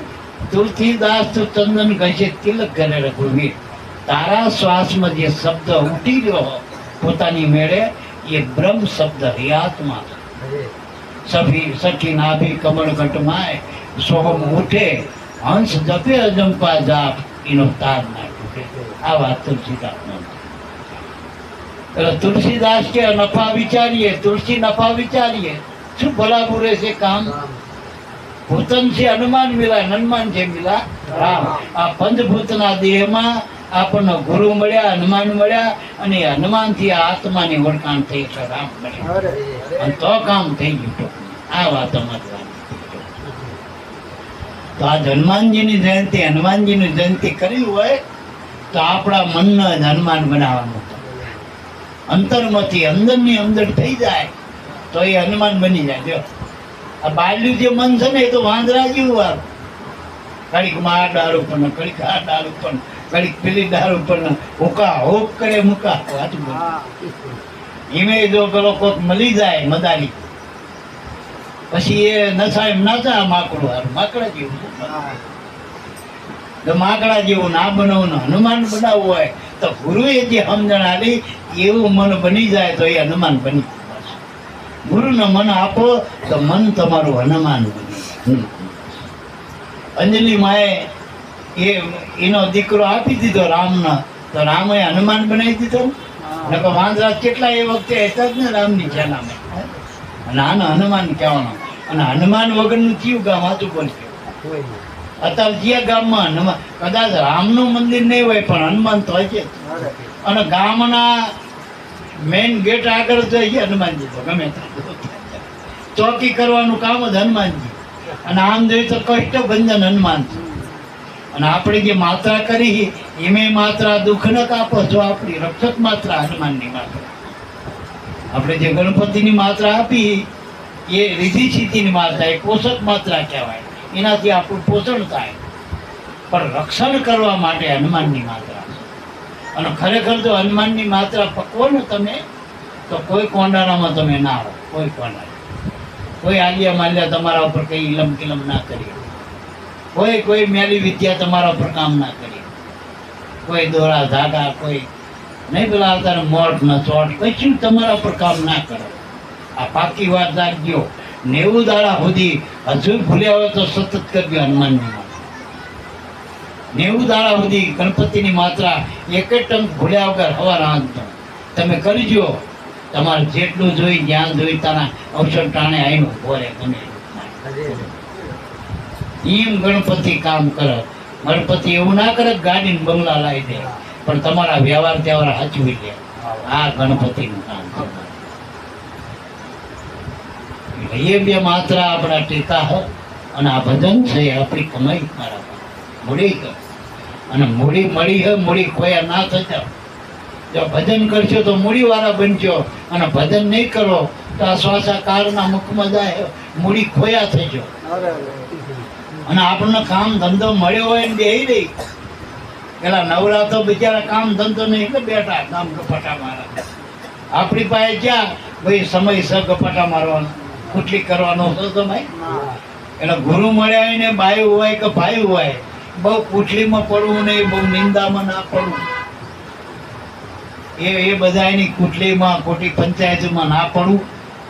તુલસીદાસ તું ચંદન ઘસે તિલક કરે રઘુવીર. તારા શ્વાસમાં જે શબ્દ ઉઠી ગયો પોતાની મેળે એ બ્રહ્મ શબ્દ રિયાતમાં સભી સખી નાભી કમળ ઘટમાય સોહમ ઉઠે હંસ જપે અજંપા જાપ એનો તાર ના તૂટે. આ વાત તુલસીદાસ એટલે તુલસીદાસ કે નફા વિચારીએ, તુલસી નફા વિચારીએ, શું ભલા બુરે છે કામ. ભૂતન છે હનુમાન મિલા, હનુમાન છે મિલા રામ. આ પંચભૂતના દેહમાં આપણને ગુરુ મળ્યા, હનુમાન મળ્યા અને હનુમાન થી આત્માની ઓળખાણ થઈ છે, રામ મળ્યા અને તો કામ થઈ ગયું. આ વાત અમારી. તો આ હનુમાનજીની જયંતિ, હનુમાનજીની જયંતિ કરી હોય તો આપણા મનને જ હનુમાન બનાવવાનું, અંતરમાંથી અંદરની અંદર થઈ જાય તો એ હનુમાન બની જાય. જો આ બાળ્યું જે મન છે ને એ તો વાંદરા જેવું આવે, ઘડીક માં આ ડાળ ઉપર, ઘડીક આ ડાળ ઉપર, ઘડીક પેલી ડાળ ઉપર હોકા હોક કરે મૂકા. એમે જો પેલો કોઈક મળી જાય મદારી પછી એ નશા એમ ના થાય, માકડું હારું માકડા જેવું. માકડા જેવું ના બનાવવું, હનુમાન બનાવવું હોય તો ગુરુએ જે સમજણ આલી એવું મન બની જાય તો એ હનુમાન બની જાય. ગુરુને મન આપો તો મન તમારું હનુમાન બની. અંજલિ માએ એનો દીકરો આપી દીધો રામને તો રામે હનુમાન બનાવી દીધો. વાંદરા કેટલા એ વખતે હતા જ ને રામની સેનામાં, અને આને હનુમાન કહેવાનો. અને હનુમાન વગરનું કયું ગામ હતું બોલ? અત્યારે જે ગામમાં હનુમાન, કદાચ રામનું મંદિર નહીં હોય પણ હનુમાન તો હોય છે. અને ગામના મેઇન ગેટ આગળ જઈએ હનુમાનજી તો ગમે ચોકી કરવાનું કામ જ હનુમાનજી. અને આમ જોઈએ તો કષ્ટભંજન હનુમાન છે. અને આપણે જે માત્રા કરી એમે માત્રા દુઃખ ન કાપો છો, આપણી રક્ષક માત્રા હનુમાનની માત્રા. આપણે જે ગણપતિની માત્રા આપી એ રીધિ સિદ્ધિની માત્રા, એ પોષક માત્રા કહેવાય, એનાથી આપણું પોષણ થાય. પણ રક્ષણ કરવા માટે હનુમાનની માત્રા છે. અને ખરેખર જો હનુમાનની માત્રા પકવો ને તમે તો કોઈ કોંડાણામાં તમે ના હો. કોઈ કોંડાણા, કોઈ આલિયા માલિયા તમારા ઉપર કઈ ઇલમ કિલમ ના કરી, કોઈ મેલી વિદ્યા તમારા ઉપર કામ ના કરી, કોઈ દોરા ધાગા, કોઈ નહીં પેલા અત્યારે મોટ ન ચોટ, કશું તમારા ઉપર કામ ના કરો. આ પાકી વાત રાખજો. 90 દાડા સુધી હજુ ભૂલ્યા હોય તો સતત કરજો હનુમાનની માત્રા. 90 દાડા સુધી ગણપતિની માત્રા એક જ ટંક ભૂલ્યા વગર હવાર આંધો તમે કરજો. તમારે જેટલું જોઈ જ્યાં જોઈ તારા અવસર ટાણે આવીને બોલે ગમે એમ ગણપતિ કામ કરે. ગણપતિ એવું ના કરે ગાડીને બંગલા લાવી દે, પણ તમારા વ્યવહાર તહેવાર સાચવી લે. આ ગણપતિનું કામ છે. એ બે માત્રા આપણા ટેકા હો. અને આ ભજન છે આપણી કમાઈ મારા મૂડી કર. અને મૂડી મળી હે, મૂડી ખોયા ના થતા. જો ભજન કરશો તો મૂડી વાળા બનશો, અને ભજન નહીં કરો તો આ શ્વાસાકારના મુખમાં જાય મૂડી ખોયા થજો. અને આપણને કામ ધંધો મળ્યો હોય ને બેહી રહી. પેલા નવરા તો બિચારા કામ ધંધો નહીં એટલે બેઠા કામ ગપાટા મારા. આપણી પાસે ક્યાં ભાઈ સમયસર ગપાટા મારવાનો, કુટલી કરવાનો હતો તો ભાઈ. એટલે ગુરુ મળ્યા હોય ને બાયું હોય કે ભાઈ હોય, બહુ કુટલીમાં પડવું નહીં, બહુ નિંદામાં ના પડવું. એ બધા એની કુટલીમાં ખોટી પંચાયતમાં ના પડવું.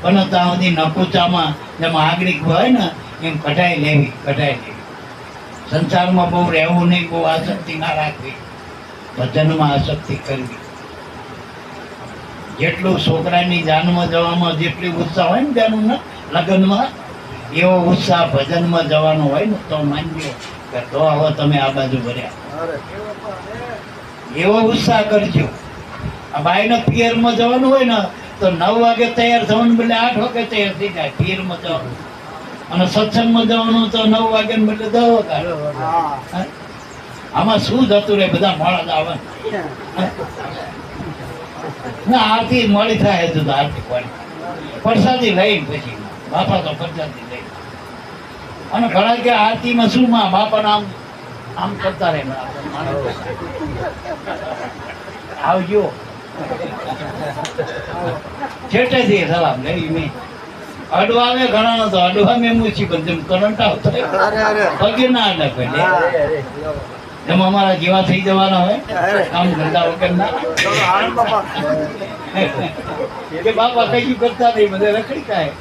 બને ત્યાં સુધી નકુચામાં જેમાં આગળ હોય ને એમ કઢાઈ લેવી. સંસારમાં બહુ રહેવું નહીં, બહુ આસક્તિ ના રાખવી, ભજનમાં આસક્તિ કરવી. જેટલું છોકરાની જાનમાં જવામાં જેટલી ઉત્સાહ હોય ને જાનું લગ્નમાં, એવો ઉત્સાહ ભજનમાં જવાનો હોય ને તો માનજો કે તો હવે તમે આ બાજુ ભર્યા. એવો ઉત્સાહ કરજો. આ બાઈને પિયરમાં જવાનું હોય ને તો 9 વાગે તૈયાર થવાનું બદલે 8 વાગે તૈયાર થઈ જાય પિયરમાં જવાનું. અને સત્સંગમાં જવાનું તો 9 વાગ્યા બદલે 10 વાગે. આમાં શું જતું રહે, બધા મોડા જ આવે ના. આરતી મળી થાય તો આરતી પાડી પ્રસાદી લઈ, પછી બાપા તો પ્રસાદી લઈ. અને ઘણા કે આરતીમાં શું માં બાપા આમ આમ કરતા રહે, આવજો છેટેથી સલામ લઈ. મેં અડવામે ઘણા નતો, અડવામે મુસીબત જેમ કરંટ આવતો પગે ના અડે કોઈ. એમ અમારા જેવા થઈ જવાના હોય કામ ધંધા વગર ના કે બાપા કઈ કરતા નહીં, બધે રખડી કાય.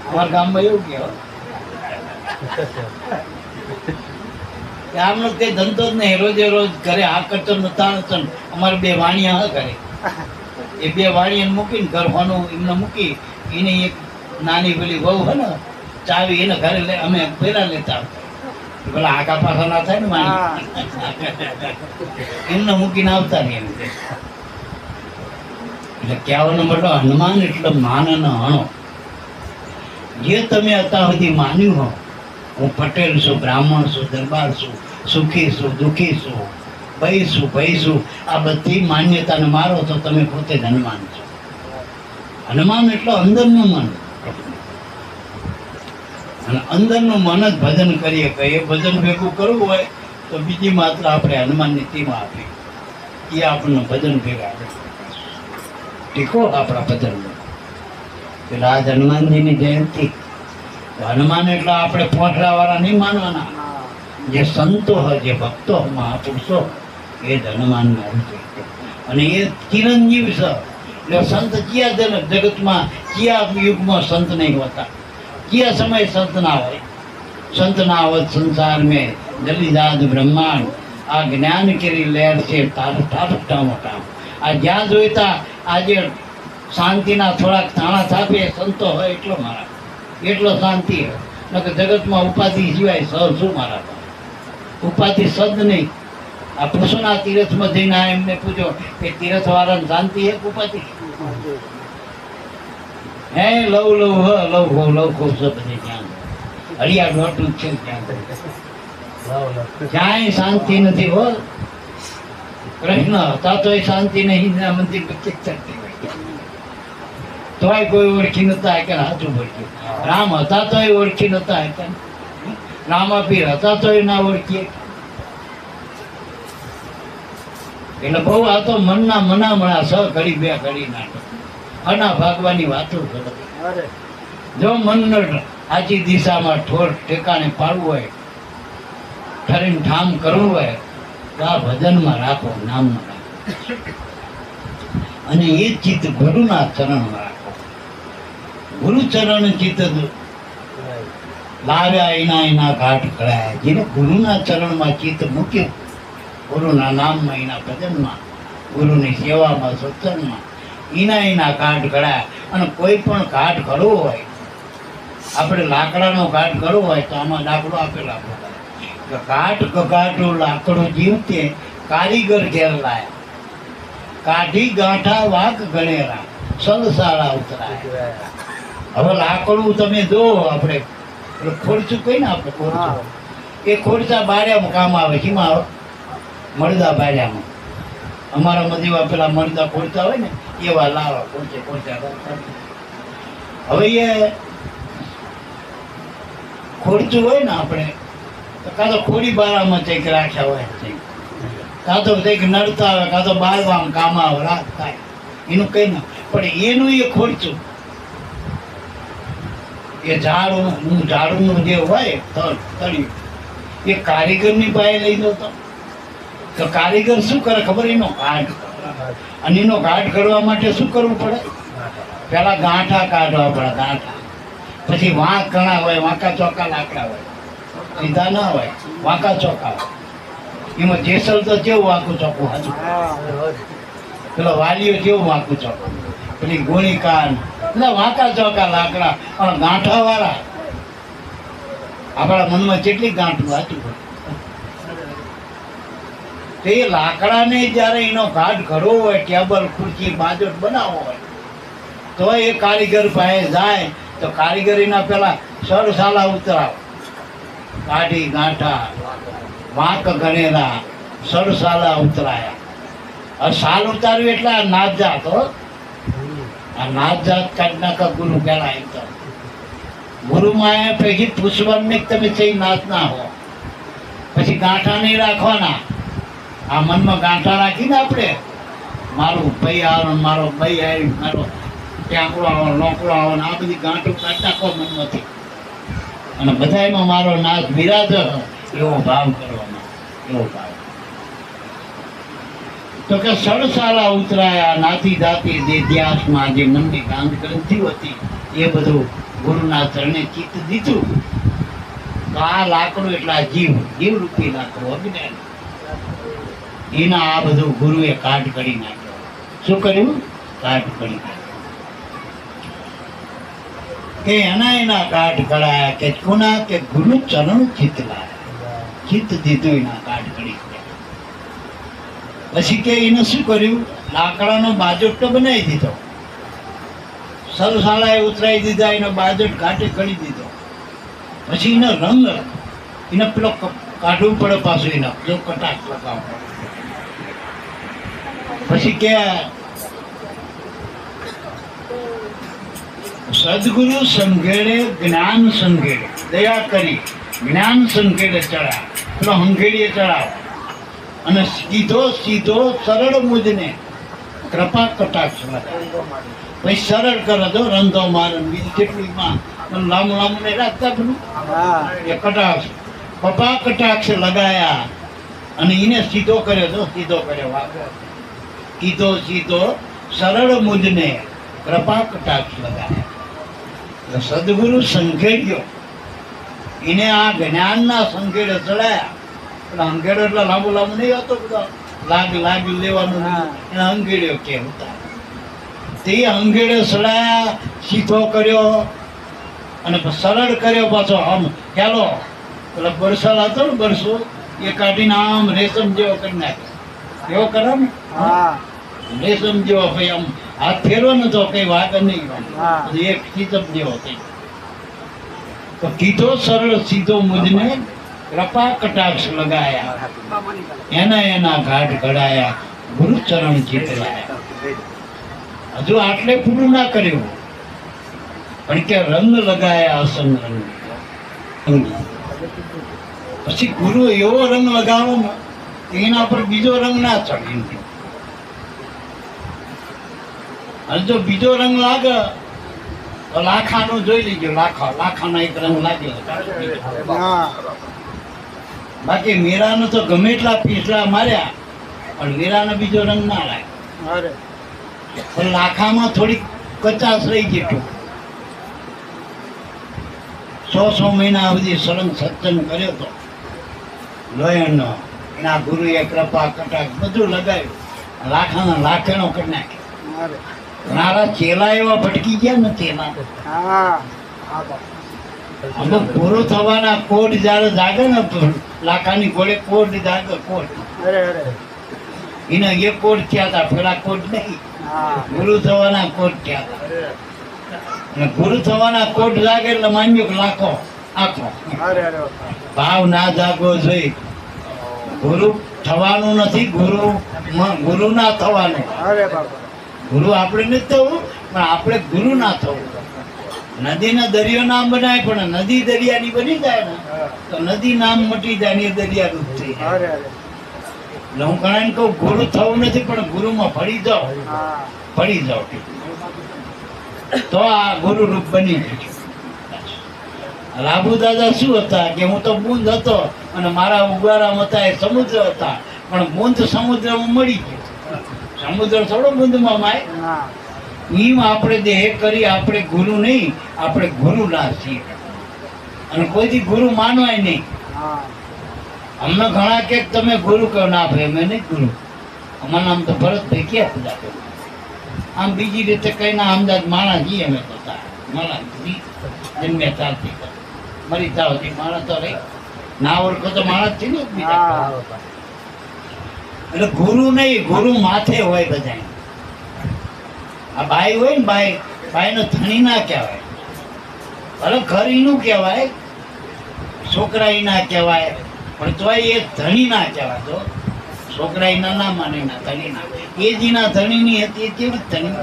અમારા ગામમાં એવું કે આમનો કઈ ધંધો જ નહીં, રોજે રોજ ઘરે આકર્ષણ તાણચન. અમારે 2 વાણિયા ઘરે, એ 2 વાણિયાને મૂકીને ઘરવાનું એમને મૂકી, એને એક નાની પેલી વહુ હે ને ચાવી એને ઘરે લે, અમે પેલા લેતા આવતા. પેલા આગા પાછા ના થાય ને વાણી, એમને મૂકીને આવતા નહીં. એમ એટલે કહેવાનો મતલબ હનુમાન એટલે માન અને હણો. જે તમે અત્યાર સુધી માન્યું હો, હું પટેલ છું, બ્રાહ્મણ છું, દરબાર છું, સુખી છું, દુઃખી છું, ભય છું, ભય છું, આ બધી માન્યતાને મારો તો તમે પોતે જ હનુમાન છો. હનુમાન એટલે અંદરનું મન, અને અંદરનું મન જ ભજન કરીએ. કે એ ભજન ભેગું કરવું હોય તો બીજી માત્ર આપણે હનુમાનની ટીમ આપી, એ આપણને ભજન ભેગા ટીકો આપણા ભજનમાં. પેલા આજ હનુમાનજીની જયંતિ, હનુમાન એટલે આપણે પોઠડા વાળા નહીં માનવાના. જે સંતો હોય, જે ભક્તો, મહાપુરુષો, એ જ હનુમાનના રૂપે. અને એ ચિરંજીવ છે. એટલે સંત કયા જગતમાં કયા યુગમાં સંત નહીં હોતા, કયા સમય સંત ના હોય. સંત ના હોત સંસાર મેં જલી જાત બ્રહ્માંડ, આ જ્ઞાન કેરી લહેર છે ટાટા મોટા. આ જ્યાં જોઈતા આજે શાંતિના થોડાક તાણા થાપે સંતો હોય એટલો મારા, એટલો શાંતિ હોય. નકર જગતમાં ઉપાધિ સિવાય શું મારા ઉપાધિ સદ નહીં. આ પુરુષોના તીરથમાં જઈને એમને પૂછો કે તીરથ વાળાને શાંતિ એક ઉપાધિ હે લવ ખો છે બધે ત્યાં હરિયા ડોટું છે ત્યાં ક્યાંય શાંતિ નથી. હો કૃષ્ણ હતા તો શાંતિ નહીં, મંદિર વચ્ચે ચડતી હોય તોય કોઈ ઓળખી નતા કે સાચું બોલ્યું. રામ હતા તોય ઓળખી નતા કે રામાપીર હતા તોય ના ઓળખીએ. એટલે બહુ આ તો મનના મનામણા 6 ઘડી 2 ઘડી નાટક અના ભાગવાની વાતો કરે. જો મનને સાચી દિશામાં ઠોર ઠેકાણે પાડવું હોય, ઠરીને ઠામ કરવું હોય તો આ ભજનમાં રાખો, નામમાં રાખો. અને એ ચિત્ત ગુરુના ચરણમાં રાખો. ગુરુ ચરણ ચિત્ત લાવ્યા એના ઘાટ કળાયા. જેને ગુરુના ચરણમાં ચિત્ત મૂક્યું, ગુરુના નામમાં, એના ભજનમાં, ગુરુની સેવામાં, સત્સંગમાં, એના ઘાટ ઘડાય. અને કોઈ પણ ઘાટ ઘડવો હોય, આપણે લાકડાનો ઘાટ ઘડવો હોય તો આમાં દાખલો આપેલા ઘાટ કઘાટું લાકડું જીવતે કારીગર ઘેર લાયા, કાઢી ગાંઠા વાઘ ગણેરા સંસારા ઉતરાય. હવે લાકડું તમે જો આપણે ખોરચું કઈ ને આપણે ખોરચું, એ ખોરચા બારે કામ આવે. શીમાં આવે? મરદા બાર્યામાં અમારા મધીવા પેલા મરદા ખોલતા હોય ને એવા લાવા ખોલતે હવે એ ખોડતું હોય ને આપણે તો કાં તો ખોડી બારામાં કંઈક રાખ્યા હોય કાં તો કંઈક નડતા આવે કાં તો બારવામાં કામ આવે રાત થાય એનું કંઈ ના પણ એનું એ ખોડતું એ ઝાડુનું જે હોય તળિયું એ કારીગરની પાસે લઈ જતો તો કારીગર શું કરે ખબર એનો ઘાટ અને એનો ઘાટ કરવા માટે શું કરવું પડે પેલા ગાંઠા કાઢવા પડે ગાંઠા પછી વાંક ઘણા હોય વાંકા ચોકા લાકડા હોય સીધા ના હોય વાંકા ચોકા હોય એમાં જેસલ તો કેવું વાંકું ચોખ્ખું હતું પેલો વાલીઓ કેવું વાંકું ચોખ્ખું પેલી ગોળી કાન એટલે વાંકા ચોકા લાકડા પણ ગાંઠા વાળા આપણા મનમાં કેટલી ગાંઠું હતું તે લાકડાને જ્યારે એનો ઘાટ ઘડવો હોય ટેબલ ખુરશી બાજોટ બનાવવો હોય તો એ કારીગર પાસે જાય તો કારીગરીના પેલા સરસાલા ઉતરાવ કાઢી ગાંઠા વાંક ગણેલા સરસાલા ઉતરાયા હવે સાલ ઉતાર્યું એટલે આ નાત જાત હો આ નાત જાત કાઢ નાખા ગુરુ પેલા એકદમ ગુરુમાં પછી પૂછવાનું નહીં તમે સહી નાત ના હો પછી ગાંઠા નહીં રાખવાના આ મનમાં ગાંઠા રાખીને આપણે મારું ભાઈ આવે મારો ભાઈ આવી મારો ટેંકડો આવો લોકડો આવો ને આ બધી ગાંઠો કાઢી નાખો મનમાંથી અને બધામાં મારો નાથ બિરાજ એવો ભાવ કરવાનો એવો ભાવ તો કે સડસાલા ઉતરાયા નાતી જાતી જે ઇતિહાસમાં જે મનની ગાંધ ગ્રંથિ હતી એ બધું ગુરુના ચરણે ચિત્ત દીધું તો આ લાકડું એટલે આ જીવ રૂપી લાકડું અજ્ઞાન એના આ બધું ગુરુએ કાઢ કરી નાખ્યો શું કર્યું કાઢ કરી નાખ્યો કે એના કાઢ કરાયા કે કોના કે ગુરુ ચરણ ચિત્ત લાયા ચિત્ત દીધું એના કાઢ કરી પછી કે એને શું કર્યું લાકડાનો બાજોટ તો બનાવી દીધો સરસાલાએ ઉતરાઈ દીધા એનો બાજોટ ઘાટે કરી દીધો પછી એનો રંગ એને પેલો કાઢવું પડે પાછું એનો જો કટાક્ષ લગાવવો પછી કે સદગુરુ સંઘેડે જ્ઞાન સંઘેડે દયા કરી જ્ઞાન સંઘેડે ચડાવ પેલો હંઘેડીએ ચડાવ અને સીધો સરળ મુજને કૃપા કટાક્ષ લગાવે પછી સરળ કરે તો રંધો મારે બીજું કેટલી માં લાંબુ નહીં રાખતા પેલું એ કટાક્ષ કપા કટાક્ષ લગાયા અને એને સીધો કર્યો વાગો સીધો સરળ મુજને કૃપા કટાક્ષ લગાયા સદગુરુ સંઘેડ્યો એને આ જ્ઞાનના સંઘેડે ચડાયા એટલે અંઘેડો એટલે લાંબુ નહીં હતો બધા લાગી લેવાનું એને અંઘેડ્યો કે ઉતાર તે અંઘેડે ચડાયા સીધો કર્યો અને સરળ કર્યો પાછો આમ ખ્યાલો એટલે બરસાલ હતો ને બરસો એ કાઢીને આમ રેશમ જેવો કરી નાખ્યો એવો કરે ને રેશમ જેવો ભાઈ આમ હાથ ફેરવો ને તો કઈ વાગ નહીં એક સીતપ જેવો થઈ તો કીધો સરળ સીધો મુજને કૃપા કટાક્ષ લગાયા એના ઘાટ ઘડાયા ગુરુ ચરણ ચિતરાયા હજુ આટલે પૂરું ના કર્યું પણ કે રંગ લગાયા અસંગ રંગ પછી ગુરુ એવો રંગ લગાવો ને એના પર બીજો રંગ ના ચડે અને જો બીજો રંગ લાગે તો લાખાનો જોઈ લીજો લાખાનો એક રંગ લાગે બાકી મીરાનો તો ગમે એટલા પીસલા માર્યા પણ મીરાનો બીજો રંગ ના લાગે પણ લાખામાં થોડીક કચાશ રહી જેટલું 100 મહિના સુધી સળંગ સત્સંગ કર્યો તો લોયણનો એના ગુરુએ કૃપા કટાક્ષ બધું લગાવ્યું લાખેણો કરી નાખ્યો મારા ચેલા એવા ભટકી ગયા ને ચેલા અમુક પૂરો થવાના કોડ જયારે જાગે ને લાખાની ઘોડે કોડ જાગે કોડ એને એ કોડ થયા હતા પેલા કોડ નહીં ગુરુ થવાના કોડ થયા હતા ગુરુ થવાના કોડ જાગે એટલે માન્યો કે લાખો આખો ભાવ ના જાગવો જોઈએ ગુરુ થવાનું નથી, ગુરુ ના થવાનું. અરે બાપા. ગુરુ આપણે નથી થવું, પણ આપણે ગુરુ ના થવું. નદીનો દરિયો નામ બનાય, પણ નદી દરિયાની બની જાય ને તો નદી નામ મટી જાય ને એ દરિયા રૂપ થઈ જાય. અરે અરે. એટલે હું ઘણા કહું ગુરુ થવું નથી, પણ ગુરુમાં ભળી જાઓ, હા. ભળી જાઓ તો આ ગુરુ રૂપ બની જશે. લાભુ દાદા શું હતા કે હું તો બુંદ હતો અને મારા ઉગારામ હતા એ સમુદ્ર હતા, પણ બુંદ સમુદ્રમાં મળી ગયું. સમુદ્ર થોડો બુંદમાં માય. હા. એમ આપણે દેહ કરી, આપણે ગુરુ નહીં, આપણે ગુરુ ના છીએ. અને કોઈથી ગુરુ માનવાય નહીં. હા. અમને ઘણા કે તમે ગુરુ કહો, ના ભાઈ અમે નહીં ગુરુ. અમારું નામ તો ભરતભાઈ ક્યાં પૂજા કરે. આમ બીજી રીતે કઈ ના અમદાવાદ માણસ છીએ અમે તો માણસ જન્મ્યા ચાલતી મરી ચાલતી માણસ તો રહી ના ઓળખો તો માણસ છે ને બીજા. હા. એટલે ગુરુ નહીં, ગુરુ માથે હોય બધા. આ બાઈ હોય ને બાઈ, બાઈનો ધણી ના કહેવાય. ભલે ઘર ઈનું કહેવાય, છોકરા ઈ ના કહેવાય, પણ તોય એ ધણી ના કહેવાય. તો છોકરા ઈના ના માને, ના ધણી ના. એ જીના ધણીની હતી એ કેવી ધણી.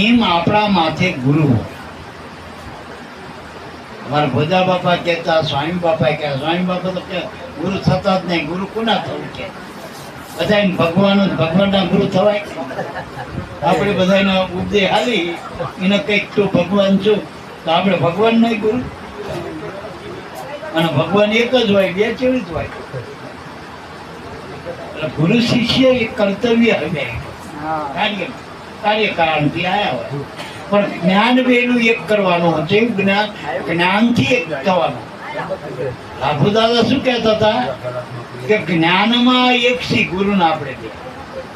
એમ આપણા માથે ગુરુ હોય. અમારા ભોજા બાપા કહેતા, સ્વામી બાપા કહેતા. સ્વામી બાપા તો કે ગુરુ થતા જ નહીં. ગુરુ કોના થવું કે બધા ભગવાનના ગુરુ થવાય. આપણે બધાને ઉપદેશ હાલી એને કંઈક તું ભગવાન છું તો આપણે ભગવાન નહીં ગુરુ. અને ભગવાન એક જ હોય, બે કેવી જ હોય. એટલે ગુરુ શિષ્ય એ કર્તવ્ય હવે હા. કાર્યકારણથી આયા હોય, પણ જ્ઞાન બેનું એક કરવાનું હતું. એવું જ્ઞાનથી એક થવાનું. લાભુ દાદા શું કહેતા હતા કે જ્ઞાનમાં એક સી ગુરુને આપણે દે,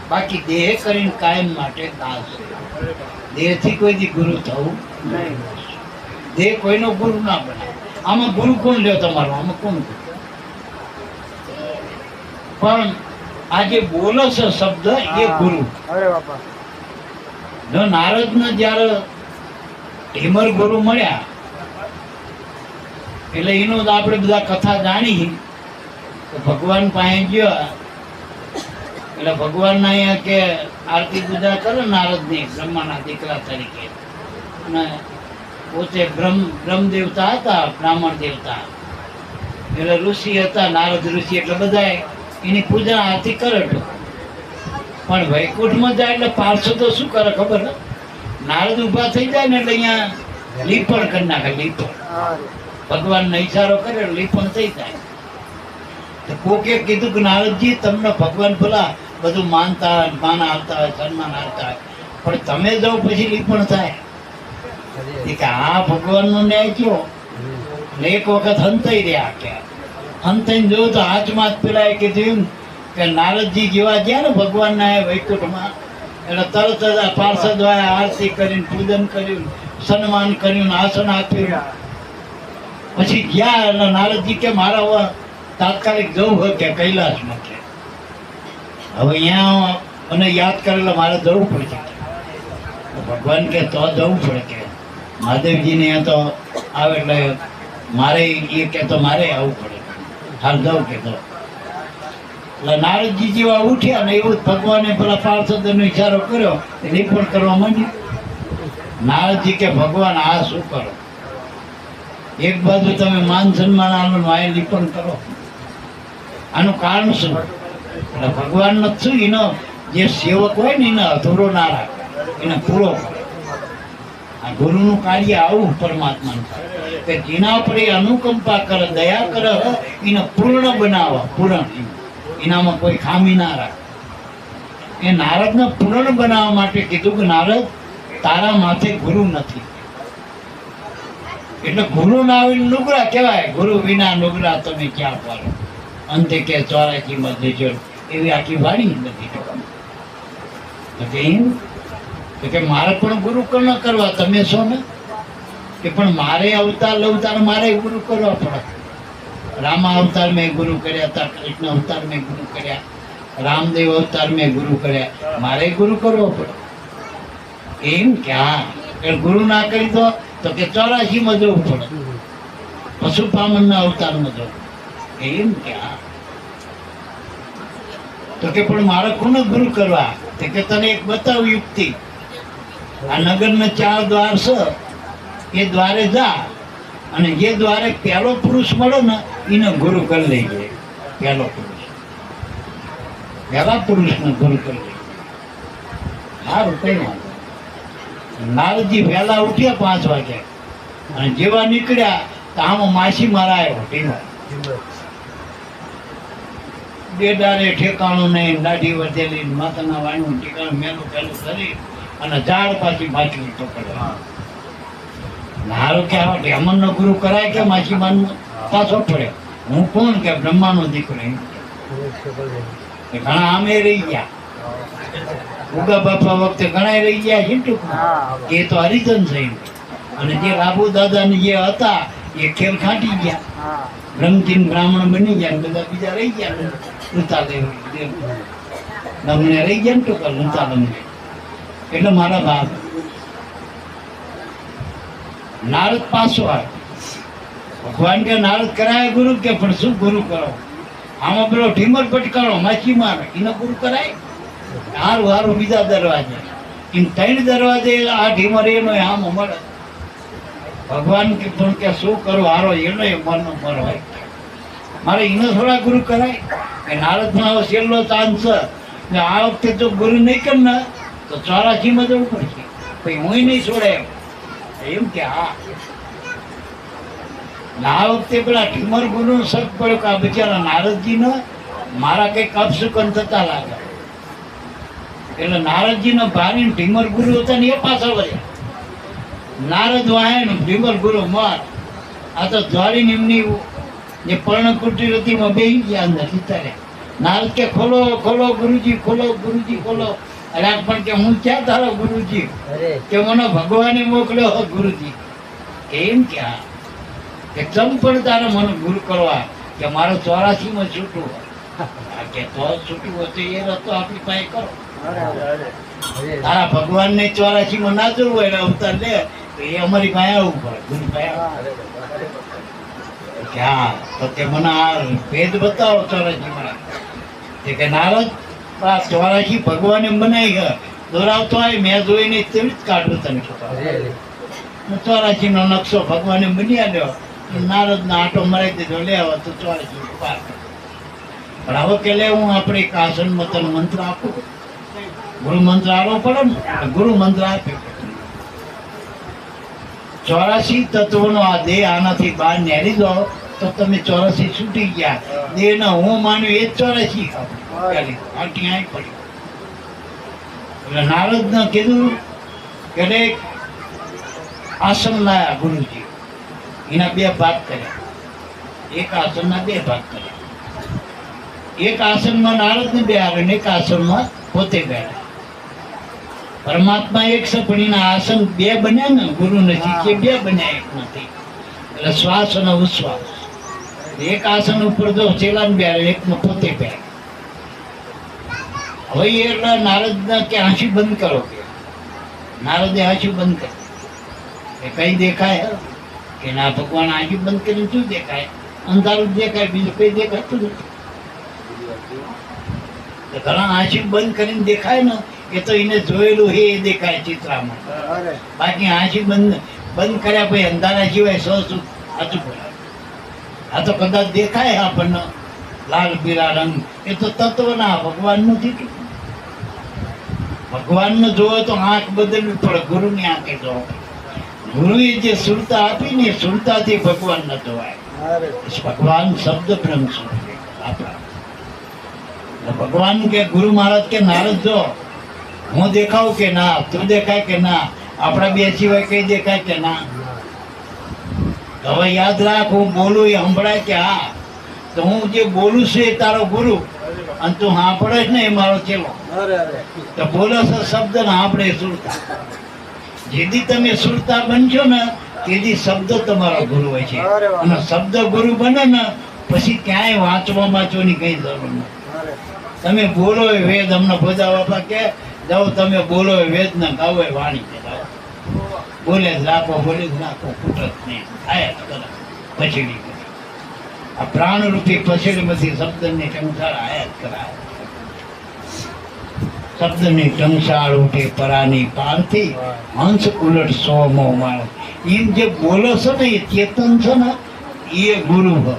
બાકી દેહ કરીને કાયમ માટે દાસ. દેહથી કોઈથી ગુરુ થવું નહીં. દેહ કોઈનો ગુરુ ના બને. આમાં ગુરુ કોણ લ્યો તમારો? આમાં કોણ ગુરુ? પણ આ જે બોલે છે શબ્દ એ ગુરુ. અરે બાપા. જો નારદને જ્યારે ઢીમર ગુરુ મળ્યા એટલે એનું તો આપણે બધા કથા જાણી. ભગવાન પાસે ગયો એટલે ભગવાન ના અહીંયા કે આરતી પૂજા કરે નારદની, બ્રહ્માના દીકરા તરીકે. અને પોતે બ્રહ્મ દેવતા હતા, બ્રાહ્મણ દેવતા. એટલે ઋષિ હતા, નારદ ઋષિ. એટલે બધા એની પૂજા આરતી કરે. પણ વૈકુંઠમાં જાય એટલે પાર્ષદો શું કરે ખબર? નારદ ઉભા થઈ જાય ને એટલે અહીંયા લીપણ કરી નાખે. લીપણ ભગવાનનો ઈશારો કરે, લીપણ થઈ જાય. તો કોકે કીધું કે નારદજી તમને ભગવાન ભલા બધું માનતા હોય, માન આવતા હોય, સન્માન આવતા હોય, પણ તમે જાઓ પછી લીપણ થાય. કે આ ભગવાનનો ન્યાય કયો? એટલે એક વખત હંતાઈ રહ્યા કે હંતાઈને જોયું તો હાથમાં જ પેલા એ કીધું કે નારદજી જેવા ગયા ને ભગવાનના વૈકુંઠમાં એટલે તરત જ આ પાર્ષદ આરતી કરીને, પૂજન કર્યું, સન્માન કર્યું, આસન આપ્યું. પછી ગયા એટલે નારદજી કે મારા તાત્કાલિક જવું હોય કે કૈલાસમાં કે હવે અહીંયા મને યાદ કરેલા મારે જવું પડશે. ભગવાન કે તો જવું પડે કે મહાદેવજીને અહીંયા તો આવે એટલે મારે એ કે તો મારે આવવું પડે. હાલ જાઉં કે તો એટલે નારદજી જેવા ઉઠ્યા ને એવું ભગવાને પેલા પાર્ષદનો ઈશારો કર્યો, લીપણ કરવા માંડ્યું. નારદજી કે ભગવાન આ શું કરો? એક બાજુ તમે માન સન્માન આનો આ લીપણ કરો, આનું કારણ શું? એટલે ભગવાન શું એનો જે સેવક હોય ને એને અધૂરો ના રાખે, એને પૂરો કરે. આ ગુરુનું કાર્ય આવું પરમાત્માનું કે જેના પર એ અનુકંપા કરે, દયા કરે, એને પૂર્ણ બનાવે. પૂર્ણ એનામાં કોઈ ખામી ના રાખે. એ નારદને પૂર્ણ બનાવવા માટે કીધું કે નારદ તારા માથે ગુરુ નથી. એટલે ગુરુ ના આવીને નુગરા કહેવાય. ગુરુ વિના નુગરા તમે ક્યાં પાડો? અંતે કે 84 મધ્ય જોડ એવી આખી વાણી નથી. કે મારે પણ ગુરુ ન કરવા, તમે છો ને કે પણ મારે અવતાર લવતાર મારે ગુરુ કરવા પડે. રામા અવતાર મેં ગુરુ કર્યા હતા, કૃષ્ણ અવતાર મેં ગુરુ કર્યા, રામદેવ અવતાર મેં ગુરુ કર્યા, મારે ગુરુ કરવો પડે. એમ કે હા ગુરુ ના કરી દો તો કે 84 માં જવું પડે, પશુપામન ના અવતાર માં જવું. એમ કે હા તો કે પણ મારે કોને ગુરુ કરવા? તો કે તને એક બતાવું યુક્તિ. આ નગરના 4 દ્વાર છે, એ દ્વારે જા અને જે દ્વારે પહેલો પુરુષ મળે ને એને ગુરુ કરી લેજે. પહેલો પુરુષ, પહેલા પુરુષને ગુરુ કરી લેજે. સારું, કઈ વાંધો. નારદજી વહેલા ઉઠ્યા 5 વાગે અને જેવા નીકળ્યા તો આમાં માસી મારા આવ્યો ઢીમો. ડેડારે ઠેકાણું નહીં, દાઢી વધેલી, માતાના વાણું ઠેકાણું મેલું પેલું કરી અને ઝાડ પાછી માછલી પકડવા. હારો કે આવા ઢેમણનો ગુરુ કરાય કે માછીમાનનો? પાછો પડ્યો. હું કોણ? કે બ્રહ્માનો દીકરો. એમ કે ઘણા આમે રહી ગયા. ઉગા બાપા વખતે ઘણા રહી ગયા છે ટૂંકમાં. એ તો હરિજન છે. અને જે રાબુ દાદા ને જે હતા એ ખેલ ખાટી ગયા, બ્રહ્મચીન બ્રાહ્મણ બની ગયા. બધા બીજા રહી ગયા. લૂંટા લમને રહી ગયા ને ટૂંકા લૂંટા લમને. એટલે મારા બાપ નારદ પાછો આવ્યો. ભગવાન કે નારદ કરાય ગુરુ? કે પણ શું ગુરુ કરો? આમાં પેલો ઢીમર પટકારો માછી મારે, એને ગુરુ કરાય? હારું હારું, બીજા દરવાજે. એમ 3 દરવાજે આ ઢીમર એનો આમ મળે. ભગવાન કે પણ કે શું કરું? હારો એનો મનનો મન હોય. મારે એને થોડા ગુરુ કરાય? કે નારદનો છેલ્લો ચાન્સ છે. આ વખતે જો ગુરુ નહીં કર ને તો 84માં જવું પડશે. પછી હું નહીં છોડે એમ કે હા. આ વખતે પેલા ઠીમર ગુરુ શક પડ્યો કે આ બિચારા નારદજીને મારા કઈક અપશુકન થતા લાગે. એટલે નારદજીનો ભારી ઠીમર ગુરુ હતા ને એ પાછળ વળ્યા. નારદ વાહે ઠીમર ગુરુ માર. આ તો દ્વારીને એમની જે પર્ણકુટીર હતી એમાં બેસી ગયા અંદર વિચારે. નારદ કે ખોલો ખોલો ગુરુજી, ખોલો ગુરુજી, ખોલો. અરે પણ કે હું ક્યાં તારો ગુરુજી? કે મને ભગવાને મોકલ્યો ગુરુજી. કેમ કે હા કે ચમ પણ તારે મને ગુરુ કરવા? કે મારો 84માં છૂટવું. કે તો છૂટવું હોય તો એ રસ્તો આપણી પાસે કરો. તારા ભગવાનને 84માં ના જવું હોય ને અવતાર લે તો એ અમારી પાસે આવવું પડે. ગુરુ પાસે કે હા તો તે મને આ ભેદ બતાવો 84માં. કે નારદ 84 ભગવાને બનાવી ગયા દોરાવતો હોય. મેં જોઈને તેવી જ કાઢવું તને. 84 નો નકશો ભગવાને બની આવ્યો. નારદ ના આટો મરાઈ દીધો. લે હવે તો 84 પાર. પણ હવે કે લે હું આપણે એક આસનમાં તને મંત્ર આપું. ગુરુ મંત્ર આપવો પડે ને. ગુરુ મંત્ર આપ્યો. 84 તત્વોનો આ દેહ આનાથી બહાર નીકળી જાઓ તો તમે 84 છૂટી ગયા. દેહ ને હું માન્યું એ જ 84 આટી આઈ પડી. એટલે નારદ ને કીધું કે આસન લાયા ગુરુજી. એના 2 ભાગ કર્યા. એક આસનના 2 ભાગ કર્યા. એક આસનમાં નારદ ને બેહાડે ને એક આસનમાં પોતે બેહાડે. પરમાત્મા એક છે પણ એના આસન 2 બન્યા ને. ગુરુ ને શિષ્ય 2 બન્યા, એક નથી. એટલે શ્વાસ અને ઉશ્વાસ. એક આસન ઉપર જો ચેલાને બેહાડે, એકમાં પોતે બેહાડે. હવે એટલે નારદ કે આંસી બંધ કરો. કે નારદે આંસી બંધ કરી. એ કઈ દેખાય? કે ના ભગવાન આંસી બંધ કરીને શું દેખાય? અંધારું દેખાય, બીજું કઈ દેખાતું નથી. ઘણા આંસી બંધ કરીને દેખાય ને એ તો એને જોયેલું એ દેખાય ચિત્રામાં. બાકી આંસી બંધ કર્યા પછી અંધારા સિવાય સાચું પડે. આ તો કદાચ દેખાય આપણને લાલ પીળા રંગ. એ તો તત્વના ભગવાન નથી. ભગવાનને જોવે તો આંખ બદલવી પડે. ગુરુની આંખે જોવો. ગુરુએ જે સુરતા આપી ને સુરતાથી ભગવાન ન જોવાય. ભગવાન શબ્દ બ્રહ્મ સ્વરૂપ આપણા. ભગવાન કે ગુરુ મહારાજ કે નારદ જો હું દેખાવું કે ના, તું દેખાય કે ના, આપણા 2 સિવાય કઈ દેખાય કે ના? હવે યાદ રાખ, હું બોલું એ સંભળાય કે હા? તો હું જે બોલું છું એ તારો ગુરુ અને તું સાંભળે જ ને એ મારો ચેલો. તો બોલો છો શબ્દ ને સાંભળે સુરતા. જેથી તમે સુરતા બનશો ને તેથી શબ્દ તમારો ગુરુ હોય છે. અને શબ્દ ગુરુ બને ને પછી ક્યાંય વાંચવાની કઈ જરૂર નથી. તમે બોલો એ વેદ. અમને બધા બાપા કે જાઓ તમે બોલો એ વેદ ને ગાવો એ વાણી કે ગાવો. બોલે જ રાખો, બોલે જ રાખો, ખૂટ જ નહીં. થાય જ કરે પછીડી. આ પ્રાણરૂપી પછીડીમાંથી શબ્દને સંસાર આયા જ કરાય. શબ્દની ટંસાળ ઉઠે પરાની પારથી હંસ ઉલટ સો મો માળ. એમ જે બોલો છો ને એ ચેતન છે ને એ ગુરુ છે,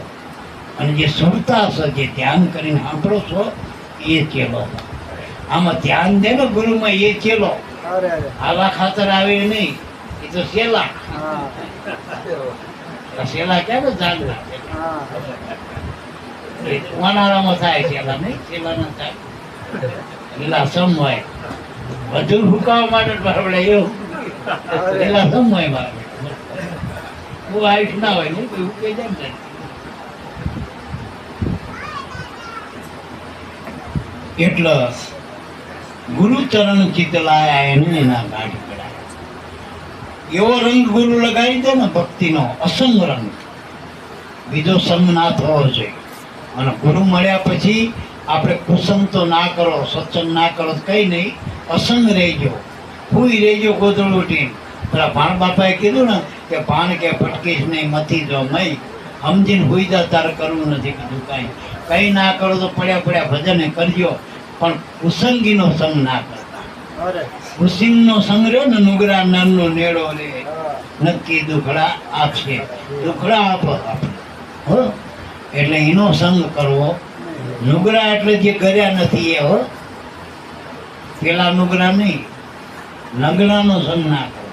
અને જે સુરતા છે, જે ધ્યાન કરીને સાંભળો છો એ ચેલો. આમાં ધ્યાન દે ને ગુરુમાં એ ચેલો. આવા ખાતર આવે નહીં, એ તો સેલા. સેલા ક્યાં ને જાણવા ઉનાળામાં થાય સેલા, નહીં સેલા ના થાય. લીલાસમ હોય વધુ ફૂકાવા માટે આપણે એવું લીલાસમ હોય મારે બહુ આયુષ ના હોય ને કોઈ ઉકે જાય ને. એટલે ગુરુચરણ ચિત્ત લાયા એને એના ગાઢ કરાય. એવો રંગ ગુરુ લગાવી દે ને ભક્તિનો, અસંગ રંગ, બીજો સંગ ના થવો જોઈએ. અને ગુરુ મળ્યા પછી આપણે કુસંગ તો ના કરો, સત્સંગ ના કરો, કઈ નહીં, અસંગ રહેજો, હુઈ રહેજો ગોદડું ઉઠીને. પેલા ભાણ બાપાએ કીધું ને કે ભાણ કે ભટકીશ નહીં, મથી જો મય, સમજીને હુઈ જા, તારે કરવું નથી. કીધું કઈ ના કરો તો પડ્યા પડ્યા ભજન કરજો, પણ કુસંગીનો સંગ ના કરતા. કુસિંગનો સંગ રહ્યો ને, નુગરા નાનનો નેડો રે, નક્કી દુખડા આપશે, દુખડા આપો આપણે. હો એટલે એનો સંગ કરવો. નુગરા એટલે જે કર્યા નથી એ, હો પેલા નુગરા નહીં, નગણાનો સંગ ના કરો.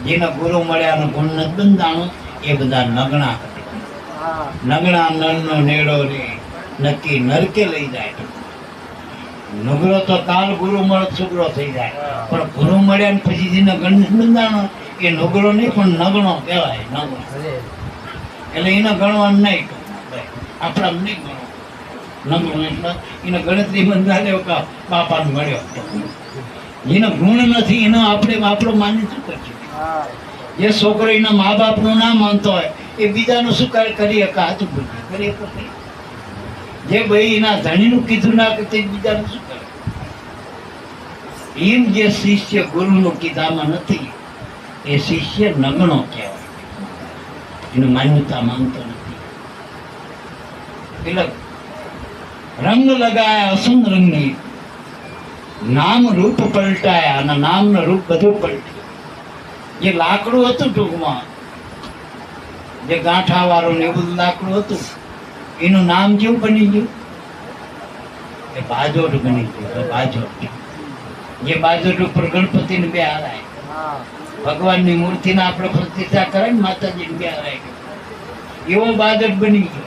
જેના ગુરુ મળ્યાનો ગુણ નથી બંધાણો એ બધા નગણા કરે. નગણા નળનો નેડો રે, નક્કી નરકે લઈ જાય. નુગરો તો કાલ ગુરુ મળે છોકરો થઈ જાય, પણ ગુરુ મળ્યા ને પછી જેને ગણ બંધાણો એ નુગરો નહીં પણ નગણો કહેવાય. નગણો એટલે એને ગણવાનું નહીં, આપણા નહીં ગણો. નગણો એટલે એને ગણતરી બંધા લેવો કે બાપાને મળ્યો. જેનો ગુણ નથી એનો આપણે આપણો માની શું કરશું? જે છોકરો એના મા બાપનું ના માનતો હોય એ બીજાનું શું કરી શકે? હાથું પૂછ્યું કરી શકે? જે ભાઈ એના ધણીનું કીધું ના કરતી બીજાનું શું કરે? એમ જે શિષ્ય ગુરુનું કીધામાં નથી એ શિષ્ય નગણો કહેવાય, એની માન્યતા માનતો નથી. એટલે રંગ લગાયા અસંગ રંગની, નામ રૂપ પલટાયા, અને નામનું રૂપ બધું પલટ્યું. જે લાકડું હતું ટૂંકમાં, જે ગાંઠા વાળું ને એવું લાકડું હતું, એનું નામ કેવું બની ગયું? એ બાજોટ બની ગયું. બાજોટ, જે બાજોટ ઉપર ગણપતિને બે હારાય, ભગવાનની મૂર્તિને આપણે પ્રતિષ્ઠા કરે ને માતાજીને બે હારાય, એવો બાજોટ બની ગયો.